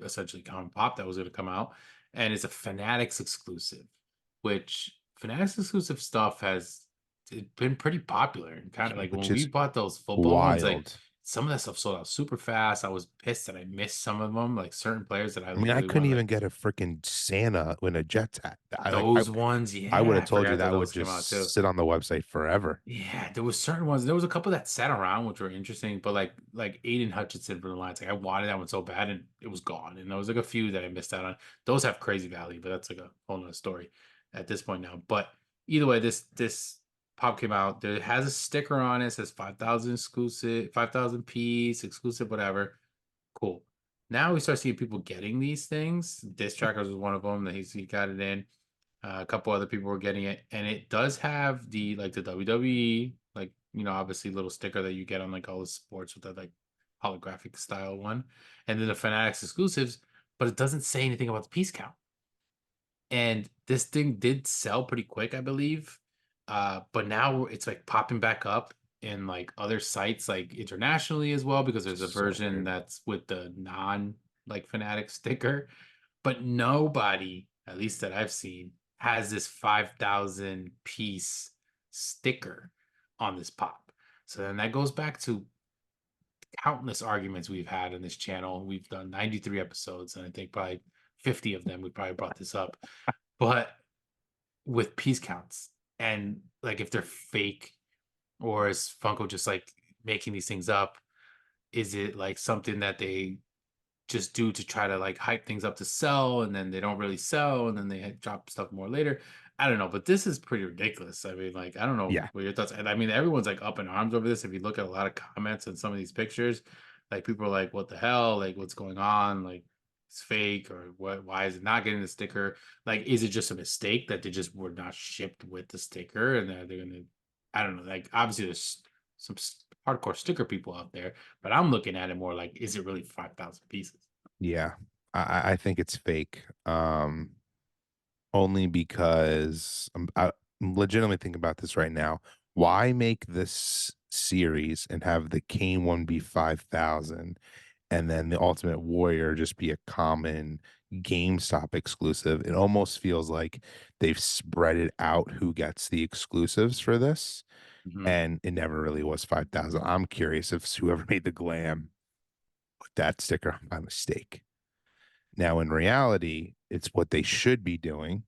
essentially common pop that was going to come out. And it's a Fanatics exclusive, which Fanatics exclusive stuff has been pretty popular. And kind of like when which we is bought those football ones, like wild. some of that stuff sold out super fast. I was pissed that I missed some of them, like certain players that I I mean, I literally couldn't wanted, even like get a freaking Santa in a jetpack. those ones. I would Yeah, have I told you forgot that that would those came out just too. sit on the website forever. Yeah, there was certain ones. There was a couple that sat around, which were interesting, but like Aiden Hutchinson for the Lions, like I wanted that one so bad, and it was gone. And there was like a few that I missed out on. Those have crazy value, but that's like a whole nother story at this point now. But either way, this pop came out. There has a sticker on it, says 5,000 exclusive, 5,000 piece exclusive, whatever. Cool. Now we start seeing people getting these things. Disc Trackers was one of them that he got it in. A couple other people were getting it, and it does have the WWE, like obviously little sticker that you get on like all the sports with that like holographic style one, and then the Fanatics exclusives, but it doesn't say anything about the piece count. And this thing did sell pretty quick, I believe. But now it's like popping back up in like other sites, like internationally as well, because there's a So version weird. that's with the non like Fanatic sticker. But nobody, at least that I've seen, has this 5,000 piece sticker on this pop. So then that goes back to countless arguments we've had on this channel. We've done 93 episodes, and I think probably 50 of them we probably brought this up. But with piece counts and like if they're fake, or is Funko just like making these things up? Is it like something that they just do to try to like hype things up to sell, and then they don't really sell, and then they drop stuff more later. I don't know, but this is pretty ridiculous. I mean, like, I don't know Yeah. what your thoughts. And I mean, everyone's like up in arms over this. If you look at a lot of comments and some of these pictures, like people are like, "What the hell? Like, what's going on? Like, it's fake, or what? Why is it not getting the sticker? Like, is it just a mistake that they just were not shipped with the sticker, and they're gonna? I don't know. Like, obviously, there's some hardcore sticker people out there, but I'm looking at it more like, is it really 5,000 pieces? Yeah. I think it's fake. Only because I'm legitimately thinking about this right now. Why make this series and have the Kane one be 5,000 and then the Ultimate Warrior just be a common GameStop exclusive? It almost feels like they've spread it out who gets the exclusives for this, Mhm. and it never really was 5,000. I'm curious if whoever made the glam put that sticker on by mistake. Now, in reality, it's what they should be doing.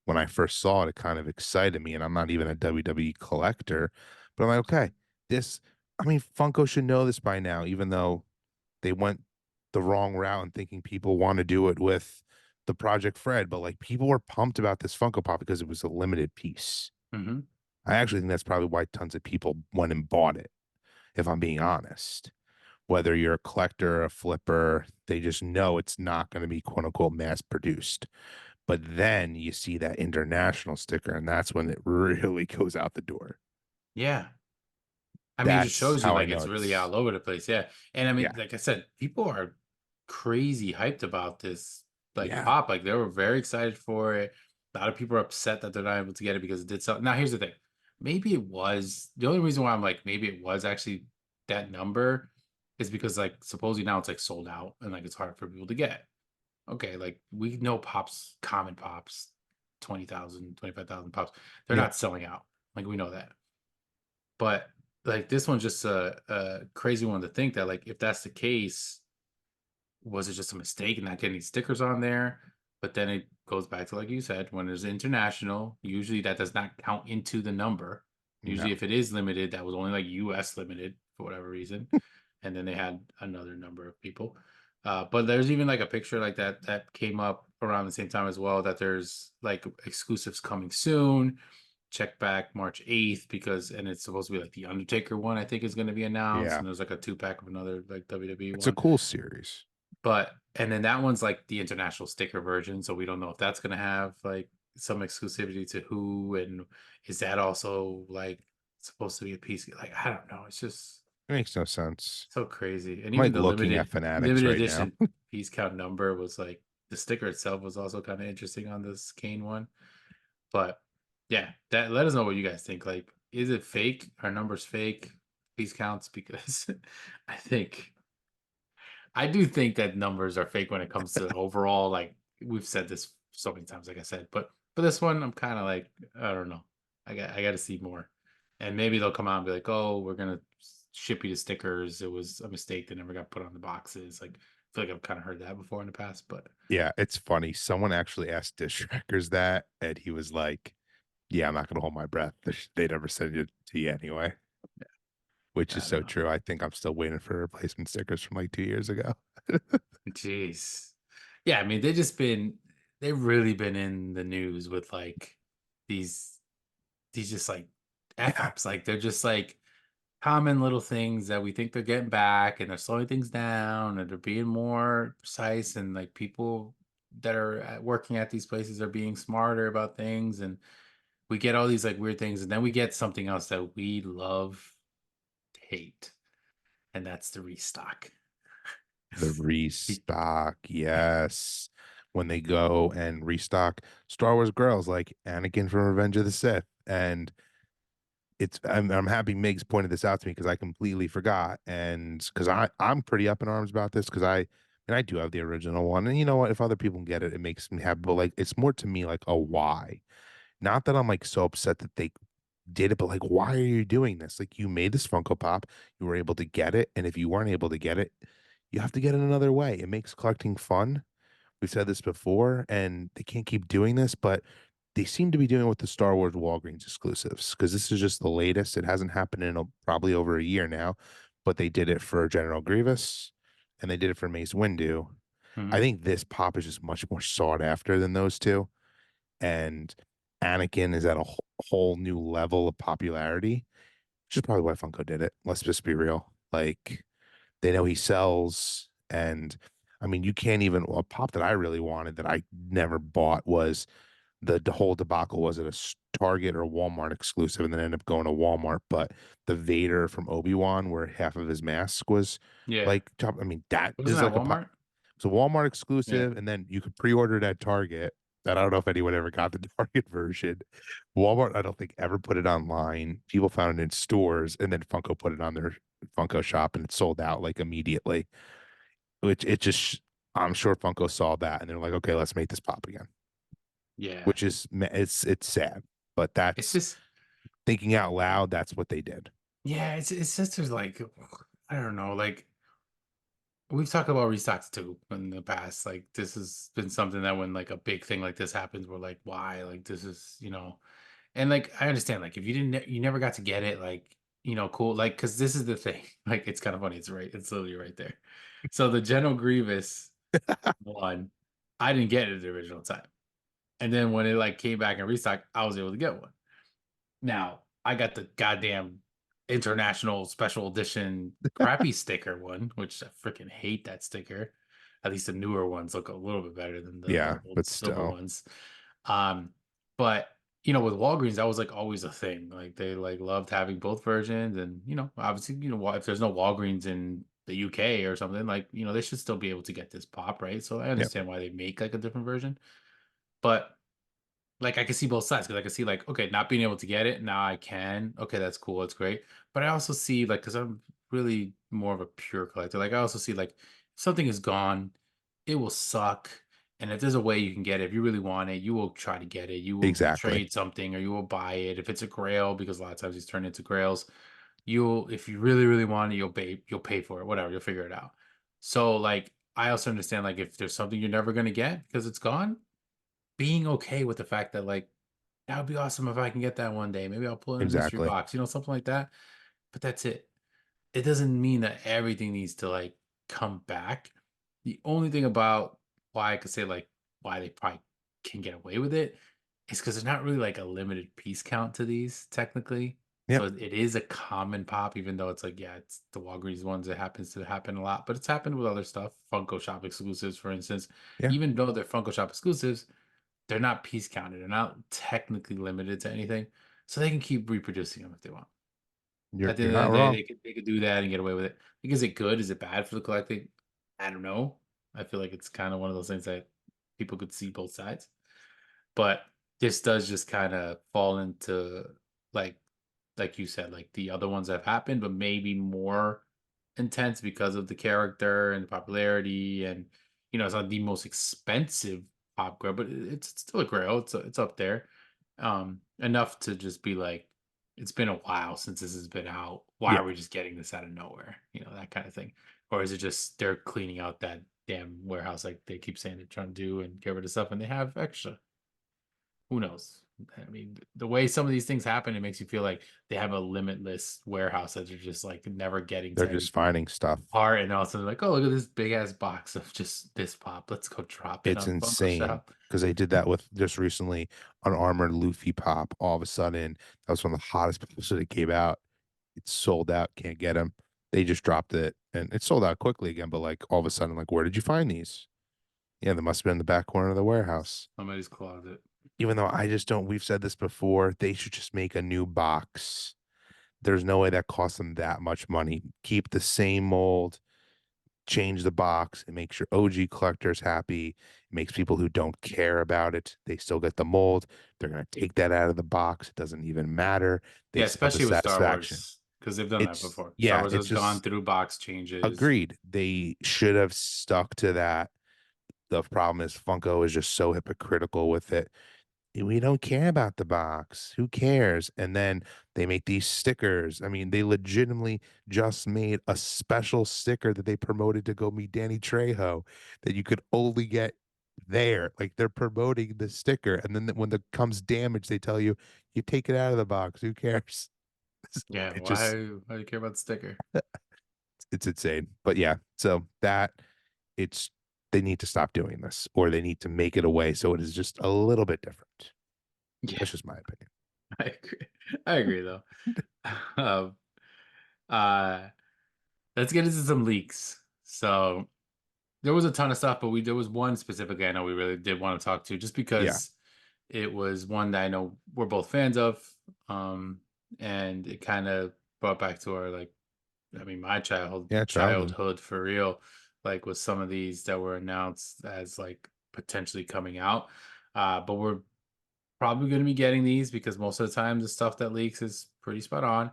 When I first saw it, it kind of excited me, and I'm not even a WWE collector, but I'm like, okay, this, I mean, Funko should know this by now, even though they went the wrong route and thinking people want to do it with the Project Fred, but like people were pumped about this Funko Pop because it was a limited piece. Mhm. I actually think that's probably why tons of people went and bought it, if I'm being honest. Whether you're a collector or a flipper, they just know it's not going to be quote unquote mass produced. But then you see that international sticker, and that's when it really goes out the door. Yeah. I mean, it just That's shows you how I like know it's really it's, all over the place. Yeah. And I mean, yeah, like I said, people are crazy hyped about this like yeah, pop. Like they were very excited for it. A lot of people are upset that they're not able to get it because it did sell. Now, here's the thing. Maybe it was the only reason why I'm like, maybe it was actually that number is because like supposedly now it's like sold out and like it's hard for people to get. Okay, like we know pops, common pops, 20,000, 25,000 pops. They're yeah, not selling out. Like we know that. But like this one's just a crazy one to think that like if that's the case, was it just a mistake and not getting stickers on there? But then it goes back to like you said, when there's international, usually that does not count into the number. no, Usually, if it is limited, that was only like US limited for whatever reason, and then they had another number of people. But there's even like a picture like that came up around the same time as well. That there's like exclusives coming soon. Check back March 8th because and it's supposed to be like the Undertaker one. I think is going to be announced, yeah. and there's like a 2 pack of another like WWE It's a one. cool series. But and then that one's like the international sticker version, so we don't know if that's gonna have like some exclusivity to who, and is that also like supposed to be a piece? Like I don't know, it's just It makes no sense. so crazy. And I'm even like the looking at limited Fanatics limited right now. edition piece count number was like the sticker itself was also kind of interesting on this Kane one. But yeah, that let us know what you guys think. Like, is it fake? Are numbers fake? Piece counts because I think I do think that numbers are fake when it comes to overall, like we've said this so many times, like I said, but for this one, I'm kind of like, I don't know. I got to see more. And maybe they'll come out and be like, "Oh, we're going to ship you the stickers. It was a mistake that never got put on the boxes." Like I feel like I've kind of heard that before in the past, but Yeah, it's funny. Someone actually asked Dish Trackers that, and he was like, yeah, I'm not going to hold my breath. They never send it to you anyway, which is I don't so know. true. I think I'm still waiting for replacement stickers from like 2 years ago. Jeez. Yeah, I mean, they've really been in the news with like these these just like F Yeah. ups. Like they're just like common little things that we think they're getting back and they're slowing things down and they're being more precise and like people that are working at these places are being smarter about things and we get all these like weird things and then we get something else that we love to hate and that's the restock. The Be- restock, yes. When they go and restock Star Wars girls like Anakin from Revenge of the Sith. And I'm happy Migs pointed this out to me because I completely forgot. And because I'm pretty up in arms about this because I do have the original one. And you know what? If other people can get it, it makes me happy. But like it's more to me like a why. Not that I'm like so upset that they did it, but like, why are you doing this? Like, you made this Funko Pop, you were able to get it, and if you weren't able to get it, you have to get it another way. It makes collecting fun. We've said this before, and they can't keep doing this, but they seem to be doing it with the Star Wars Walgreens exclusives because this is just the latest. It hasn't happened in probably over a year now, but they did it for General Grievous and they did it for Mace Windu. I Hmm. think this pop is just much more sought after than those two. And Anakin is at a whole new level of popularity, which is probably why Funko did it. Let's just be real. Like, they know he sells. And I mean, you can't even, a pop that I really wanted that I never bought was the whole debacle was it a Target or Walmart exclusive, and then ended up going to Walmart. But the Vader from Obi-Wan, where half of his mask was Yeah. like top, I mean, that Wasn't is that like a pop. Walmart? It's a Walmart Yeah. exclusive, and then you could pre-order it at Target. And I don't know if anyone ever got the Target version. Walmart, I don't think ever put it online. People found it in stores, and then Funko put it on their Funko shop, and it sold out like immediately. Which it just, I'm sure Funko saw that, and they're like, okay, let's make this pop again. Yeah. Which is it's sad, but It's that's just, thinking out loud. That's what they did. yeah, it's just there's like, I don't know, like we've talked about restocks too in the past. Like this has been something that when like a big thing like this happens, we're like, why? Like this is, and like I understand, like if you didn't, you never got to get it, like cool, like because this is the thing. Like it's kind of funny. It's right. It's literally right there. So the General Grievous one, I didn't get it at the original time, and then when it like came back in restock, I was able to get one. Now, I got the goddamn international special edition crappy sticker one, which I freaking hate that sticker. At least the newer ones look a little bit better than the Yeah, old but silver still, ones. Um, but with Walgreens, that was like always a thing. Like they like loved having both versions, and obviously, if there's no Walgreens in the UK or something, like they should still be able to get this pop, right? So I yeah, understand why they make like a different version, but like I can see both sides because I can see like, okay, not being able to get it, now I can. Okay, that's cool, it's great. But I also see like because I'm really more of a pure collector, like I also see like if something is gone, it will suck. And if there's a way you can get it, if you really want it, you will try to get it. You will exactly. trade something or you will buy it. If it's a grail, because a lot of times these turn into grails, you'll if you really, really want it, you'll pay for it, whatever, you'll figure it out. So like I also understand like if there's something you're never gonna get because it's gone, being okay with the fact that like that would be awesome if I can get that one day. Maybe I'll pull in a mystery Exactly. box, something like that. But that's it. It doesn't mean that everything needs to like come back. The only thing about why I could say like why they probably can get away with it is because there's not really like a limited piece count to these technically. Yep. So it is a common pop, even though it's like, yeah, it's the Walgreens ones. It happens to happen a lot, but it's happened with other stuff. Funko Shop exclusives, for instance. Yeah. Even though they're Funko Shop exclusives, they're not piece counted. They're not technically limited to anything, so they can keep reproducing them if they want. You're At the you're end of not the day, wrong. they could do that and get away with it. Like, is it good? Is it bad for the collecting? I don't know. I feel like it's kind of one of those things that people could see both sides. But this does just kind of fall into like like you said, like the other ones have happened, but maybe more intense because of the character and popularity. And it's not the most expensive pop grail, but it's still a grail. It's up there. Enough to just be like, it's been a while since this has been out. Why Yeah. are we just getting this out of nowhere? That kind of thing. Or is it just they're cleaning out that damn warehouse like they keep saying they're trying to do and get rid of stuff and they have extra? Who knows? I mean, the way some of these things happen, it makes you feel like they have a limitless warehouse that they're just like never getting They're to just any finding stuff. part. And also they're like, oh, look at this big ass box of just this pop. Let's go drop it It's on Funko insane Shop. because they did that with just recently an armored Luffy pop. All of a sudden, that was one of the hottest pops that came out. It's sold out. Can't get them. They just dropped it, and it sold out quickly again. But like all of a sudden, like, where did you find these? Yeah, they must have been in the back corner of the warehouse. Somebody's closet. Even though I just don't, we've said this before, they should just make a new box. There's no way that costs them that much money. Keep the same mold, change the box. It makes your OG collectors happy. It makes people who don't care about it, they still get the mold. They're going to take that out of the box. It doesn't even matter. They Yeah, still have the especially with Star satisfaction. Wars, because they've done that It's, before. Star yeah, Wars it's has gone just through box changes. agreed. They should have stuck to that. The problem is Funko is just so hypocritical with it. We don't care about the box. Who cares? And then they make these stickers. I mean, they legitimately just made a special sticker that they promoted to go meet Danny Trejo that you could only get there. Like they're promoting the sticker. And then when it comes damaged, they tell you, you take it out of the box. Who cares? Yeah, It just, why do you care about the sticker? it's insane. But yeah, so that it's they need to stop doing this, or they need to make it a way so it is just a little bit different. Yeah, That's just my opinion. I agree. I agree though. Um, uh, let's get into some leaks. So there was a ton of stuff, but we there was one specifically I know we really did want to talk to, just Yeah. because it was one that I know we're both fans of, and it kind of brought back to our like, I mean, my Yeah. Childhood. childhood for real, like with some of these that were announced as like potentially coming out. But we're probably going to be getting these because most of the time the stuff that leaks is pretty spot on,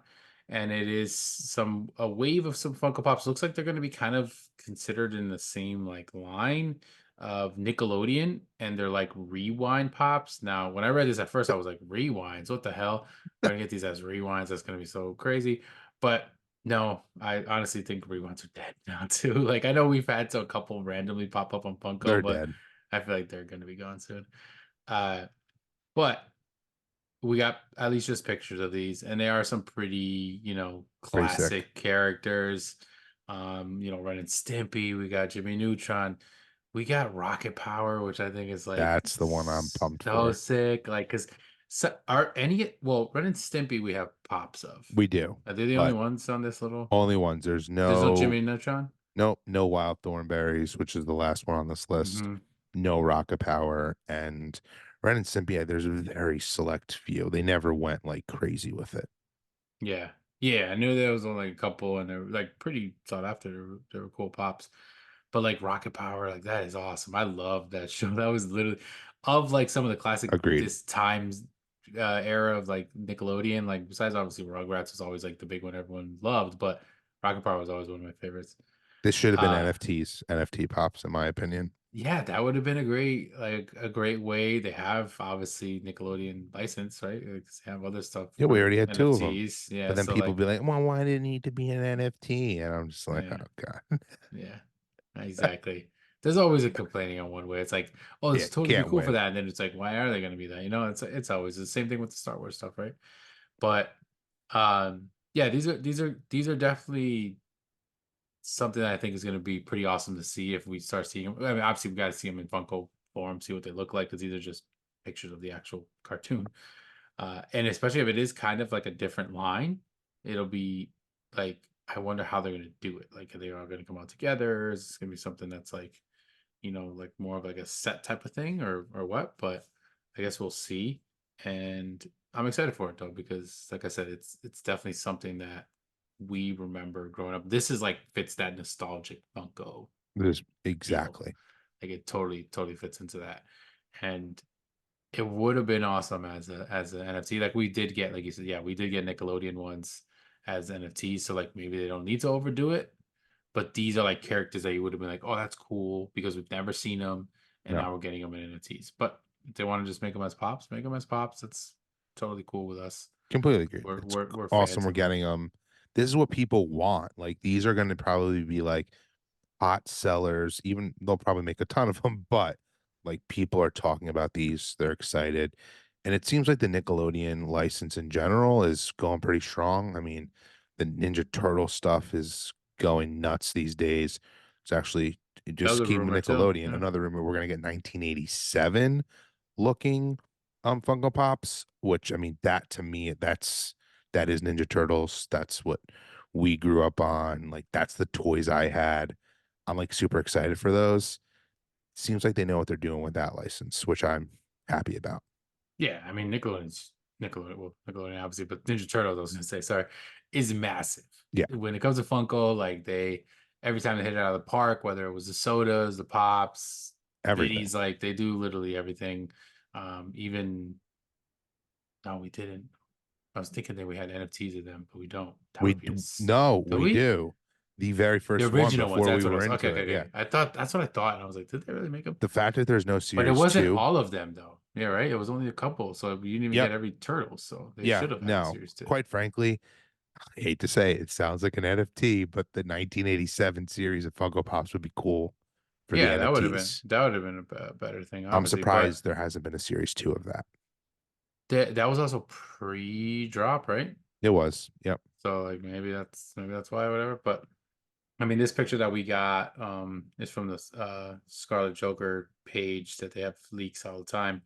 and it is some a wave of some Funko Pops. Looks like they're going to be kind of considered in the same like line of Nickelodeon, and they're like rewind pops. Now, when I read this at first, I was like, rewinds? What the hell? We're gonna get these as rewinds. That's gonna be so crazy. But no, I honestly think rewinds are dead now too. Like I know we've had a couple randomly pop up on Funko, They're but dead. I feel like they're gonna be gone soon. Uh, but we got at least just pictures of these, and they are some pretty, Pretty sick. classic characters. Ren and Stimpy. We got Jimmy Neutron. We got Rocket Power, which I think is like That's the one I'm pumped so for. sick. Like, cause are any Ren and Stimpy we have pops of. We do, Are they the only but ones on this little? only ones. There's no Jimmy Neutron. No wild thornberries, which is the last one on this list. Hmm. No rocket power, and Ren and Stimpy. There's a very select few. They never went like crazy with it. Yeah. Yeah, I knew there was only a couple and they were like pretty sought after. They were cool pops. But like Rocket Power, like that is awesome. I love that show. That was literally of like some of the classic Agreed. this times era of like Nickelodeon. Like besides obviously Rugrats was always like the big one everyone loved, but Rocket Power was always one of my favorites. This should have been Uh NFTs, NFT pops, in my opinion. yeah, that would have been a great way. They have obviously Nickelodeon license, right? Like, they have other stuff Yeah, we for already had two of them. NFTs. Yeah, But then so people like be like, well, why did it need to be an NFT? And I'm just like, yeah. oh God. Yeah, exactly. There's always a complaining on one way. It's like, oh, Yeah, this totally be can't cool for win. that, and then it's like, why are they going to be that? It's always the same thing with the Star Wars stuff, right? But yeah, these are definitely something that I think is going to be pretty awesome to see if we start seeing them. I mean, obviously we got to see them in Funko form, see what they look like, because these are just pictures of the actual cartoon. And especially if it is kind of like a different line, it'll be like I wonder how they're gonna do it. Like, are they all gonna come out together? Is this gonna be something that's like, like more of like a set type of thing or what? But I guess we'll see. And I'm excited for it though, because like I said, it's definitely something that we remember growing up. This is like fits that nostalgic Funko There's feel. exactly. Like it totally fits into that. And it would have been awesome as an NFT. Like we did get, like you said, yeah, we did get Nickelodeon ones as NFTs. So like maybe they don't need to overdo it, but these are like characters that you would have been like, oh, that's cool because we've never seen them, and No, now we're getting them in NFTs. But if they want to just make them as pops, make them as pops. That's totally cool with us. completely agree. We're It's we're, we're awesome. fans We're of them. getting them. This is what people want. Like these are going to probably be like hot sellers. Even they'll probably make a ton of them, but like people are talking about these. They're excited. And it seems like the Nickelodeon license in general is going pretty strong. I mean, the Ninja Turtle stuff is going nuts these days. It's actually That was just a keeping rumor too. Nickelodeon. Yeah, Another rumor we're gonna get 1987 looking Funko Pops, which I mean that to me that is Ninja Turtles. That's what we grew up on. Like that's the toys I had. I'm like super excited for those. Seems like they know what they're doing with that license, which I'm happy about. yeah. I mean, Nickelodeon obviously, but Ninja Turtles, I was gonna say, sorry, is massive. Yeah, When it comes to Funko, like they every time they hit it out of the park, whether it was the sodas, the pops, everything. goodies, like they do literally everything. Even no, we didn't. I was thinking that we had NFTs of them, but we don't. That would be No, do we we? do. The very The first one original ones, before we that's what it were was. Okay, into okay, it. Yeah. okay. I thought that's what I thought, and I was like, did they really make them? The fact that there's no But it series wasn't two. all of them though. Yeah, right. It was only a couple, so you didn't even Yep. get every turtle. So they Yeah. should have had a No. series two. Quite frankly, I hate to say it, it sounds like an NFT, but the 1987 series of Funko Pops would be cool for the Yeah, NFTs. that would have been a better thing, I'm obviously. But surprised there hasn't been a series two of that. that was also pre-drop, right? It was. Yep. So like maybe that's why, whatever. But I mean, this picture that we got is from the Scarlet Joker page that they have leaks all the time.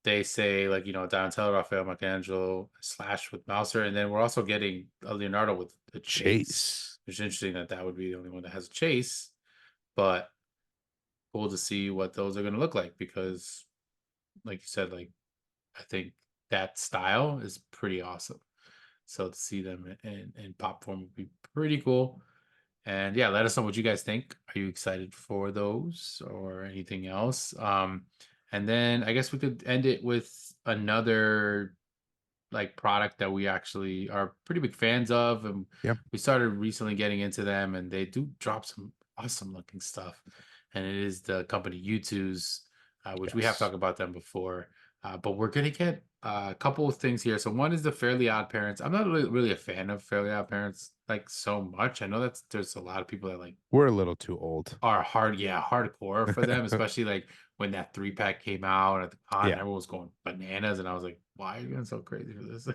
They say like Donatello, Raphael, Michelangelo, Slash with Mouser, and then we're also getting a Leonardo with a chase. Chase. It's interesting that that would be the only one that has a chase, but cool to see what those are going to look like because, like you said, like I think that style is pretty awesome. So to see them in pop form would be pretty cool. And yeah, let us know what you guys think. Are you excited for those or anything else? And then I guess we could end it with another like product that we actually are pretty big fans of, and Yeah. we started recently getting into them, and they do drop some awesome looking stuff. And it is the company U2's, which we have Yes. talked about them before, but we're gonna get a couple of things here. So one is the Fairly Odd Parents. I'm not really a fan of Fairly Odd Parents like so much. I know that there's a lot of people that like We're a little too old. are hardcore for them, especially like when that 3-pack came out at the con, Yeah. everyone was going bananas, and I was like, "Why are you going so crazy for this?"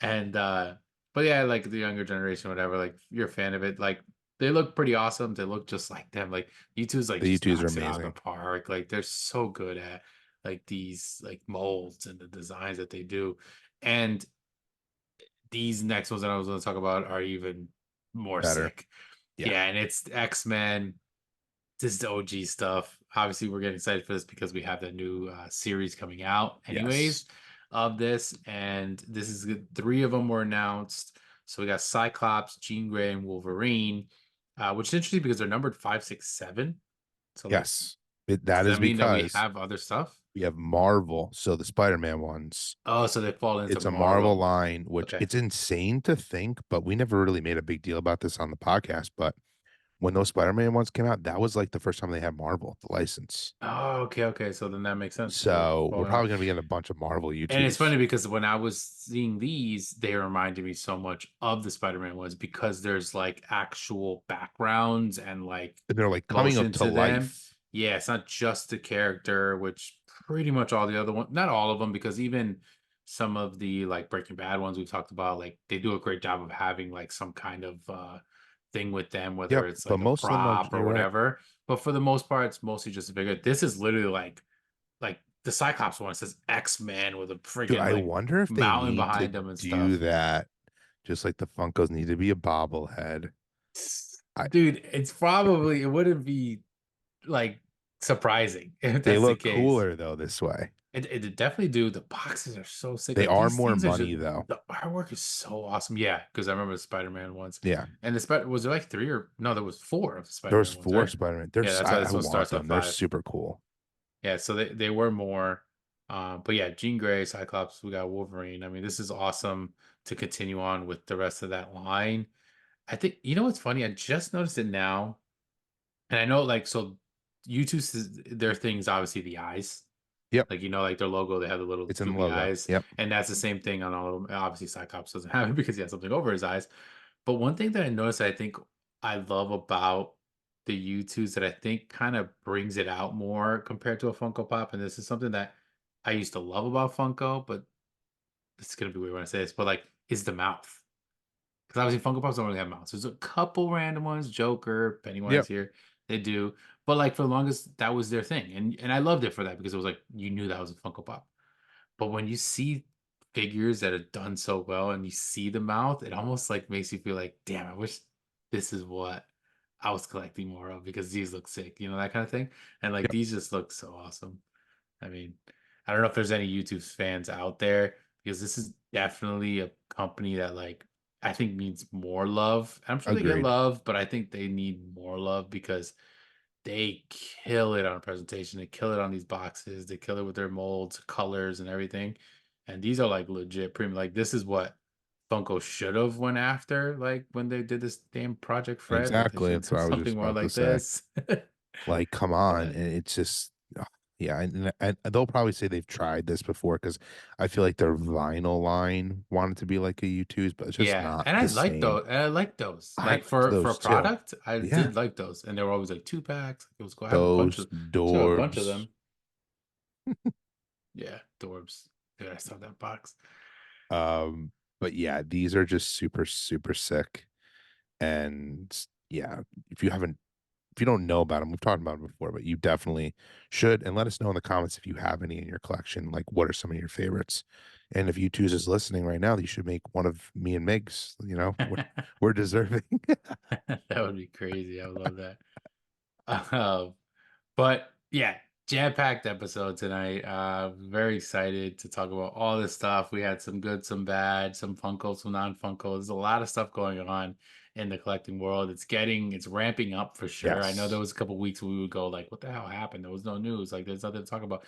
And but yeah, like the younger generation, whatever, like if you're a fan of it, like they look pretty awesome. They look just like them. Like U2's like The just U2s are knocks it out of the amazing. park. Like they're so good at like these like molds and the designs that they do. And these next ones that I was going to talk about are even more Better. sick. Yeah. Yeah, and it's X-Men. This is the OG stuff. Obviously, we're getting excited for this because we have the new series coming out, Yes. anyways, of this. And this is good. Three of them were announced. So we got Cyclops, Jean Grey, and Wolverine, which is interesting because they're numbered 5, 6, 7. So, like, Yes. does That is that mean that we because have other stuff? we have Marvel. So the Spider-Man ones, Oh, so they fall into it's a Marvel Marvel. line, which Okay. it's insane to think, but we never really made a big deal about this on the podcast. But when those Spider-Man ones came out, that was like the first time they had Marvel, the license. Oh, okay. So then that makes sense. They're So we're falling off. probably gonna be getting a bunch of Marvel And it's U2s. funny because when I was seeing these, they reminded me so much of the Spider-Man ones because there's like actual backgrounds and like And they're like coming up motion to to them. life. Yeah, it's not just the character, which pretty much all the other ones, not all of them, because even some of the like Breaking Bad ones we talked about, like they do a great job of having like some kind of thing with them, whether Yep. it's But like a most of them are prop or you're right. whatever. But for the most part, it's mostly just a figure. This is literally like the Cyclops one says X-Men with a Dude, freaking I like wonder if they mountain need to behind them and do stuff. that, just like the Funkos need to be a bobblehead. I Dude, it wouldn't be like surprising if They that's the look case. cooler though this way. It definitely do. The boxes are so sick. They Like are these more things are just money though. the artwork is so awesome. Yeah, because I remember the Spider-Man ones. Yeah. And the Spider was there like three or no, there was four of the There was Spider-Man ones, four right? Spider-Man. Yeah, that's why I this one want starts at them. They're 5. super cool. Yeah, so they were more. But yeah, Jean Grey, Cyclops, we got Wolverine. I mean, this is awesome to continue on with the rest of that line. I think you know what's funny? I just noticed it now, and I know like so their thing is obviously the eyes. Yep. Like like their logo, they have the little It's in the goopy logo. eyes, Yep. and that's the same thing on all of them. Obviously, Cyclops doesn't have it because he has something over his eyes. But one thing that I noticed, I think I love about the U2s that I think kind of brings it out more compared to a Funko Pop, and this is something that I used to love about Funko, but it's gonna be weird when I say this, but like is the mouth. Because obviously Funko Pops don't really have mouths. There's a couple random ones, Joker, Pennywise Yep. here, they do. But like for the longest, that was their thing. And I loved it for that because it was like you knew that was a Funko Pop. But when you see figures that are done so well and you see the mouth, it almost like makes you feel like, damn, I wish this is what I was collecting more of because these look sick, that kind of thing. And like Yep. these just look so awesome. I mean, I don't know if there's any YouTube fans out there because this is definitely a company that like I think needs more love. I'm sure they get Agreed. love, but I think they need more love because they kill it on presentation. They kill it on these boxes. They kill it with their molds, colors, and everything. And these are like legit premium. Like this is what Funko should have went after. Like when they did this damn Project Fred, like they Exactly. should have That's done what I was something just more about to like say. this. Like, come on. But And it's just, yeah. And they'll probably say they've tried this before because I feel like their vinyl line wanted to be like a U2's, but it's just yeah, not and I the like same. those. And I like those. I Like liked for a those too. product, I Yeah. did like those, and they were always like 2 packs. It was cool. I have a bunch Those of, actually have a bunch of Dorbs. them. Yeah, Dorbs. Dude, I saw that box. Um, but yeah, these are just super, super sick. And Yeah, if you haven't if you don't know about them, we've talked about them before, but you definitely should. And let us know in the comments if you have any in your collection. Like, what are some of your favorites? And if YouTube is listening right now, you should make one of me and Migs. You know, we're deserving. That would be crazy. I would love that. Um, but yeah, jam-packed episode tonight. Very excited to talk about all this stuff. We had some good, some bad, some Funko, some non-Funko. There's a lot of stuff going on in the collecting world. It's ramping up for sure. I know there Yes, was a couple weeks where we would go like, what the hell happened? There was no news. Like there's nothing to talk about.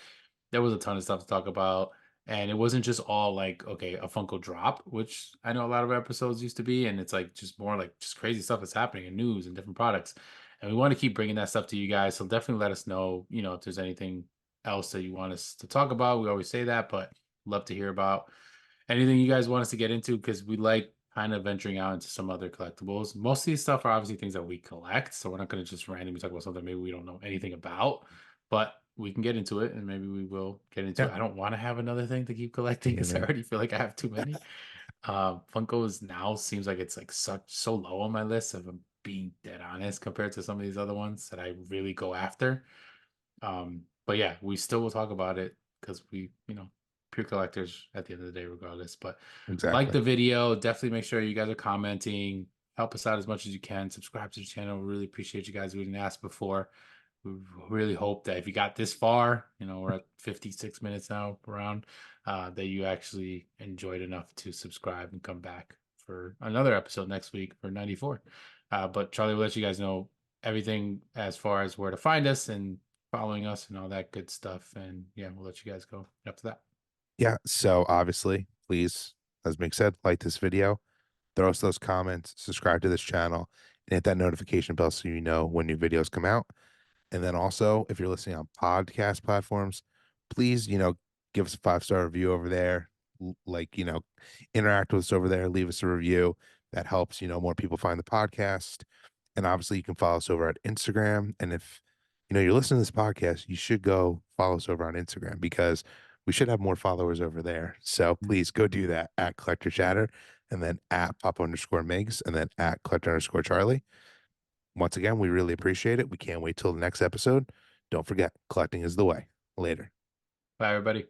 There was a ton of stuff to talk about. And it wasn't just all like, okay, a Funko drop, which I know a lot of episodes used to be. And it's like just more like just crazy stuff that's happening in news and different products. And we want to keep bringing that stuff to you guys. So definitely let us know, if there's anything else that you want us to talk about. We always say that, but love to hear about anything you guys want us to get into because we like kind of venturing out into some other collectibles. Most of these stuff are obviously things that we collect. So we're not going to just randomly talk about something maybe we don't know anything about, but we can get into it and maybe we will get into yeah, it. I don't want to have another thing to keep collecting me because I either. already feel like I have too many. Funkos now seems like it's like such so low on my list if I'm being dead honest compared to some of these other ones that I really go after. But yeah, we still will talk about it because pure collectors at the end of the day, regardless. But like Exactly. the video, definitely make sure you guys are commenting, help us out as much as you can, subscribe to the channel. We really appreciate you guys. We didn't ask before. We really hope that if you got this far, we're at 56 minutes now around, that you actually enjoyed enough to subscribe and come back for another episode next week for 94. But Charlie will let you guys know everything as far as where to find us and following us and all that good stuff. And yeah, we'll let you guys go after that. Yeah. So obviously, please, as Mick said, like this video, throw us those comments, subscribe to this channel, and hit that notification bell so you know when new videos come out. And then also, if you're listening on podcast platforms, please, give us a 5-star review over there. Like, interact with us over there, leave us a review. That helps, more people find the podcast. And obviously, you can follow us over at Instagram. And if, you're listening to this podcast, you should go follow us over on Instagram because we should have more followers over there. So please go do that at Collector Chatter and then at Pop_Migs and then at Collector_Charlie. Once again, we really appreciate it. We can't wait till the next episode. Don't forget, collecting is the way. Later. Bye, everybody.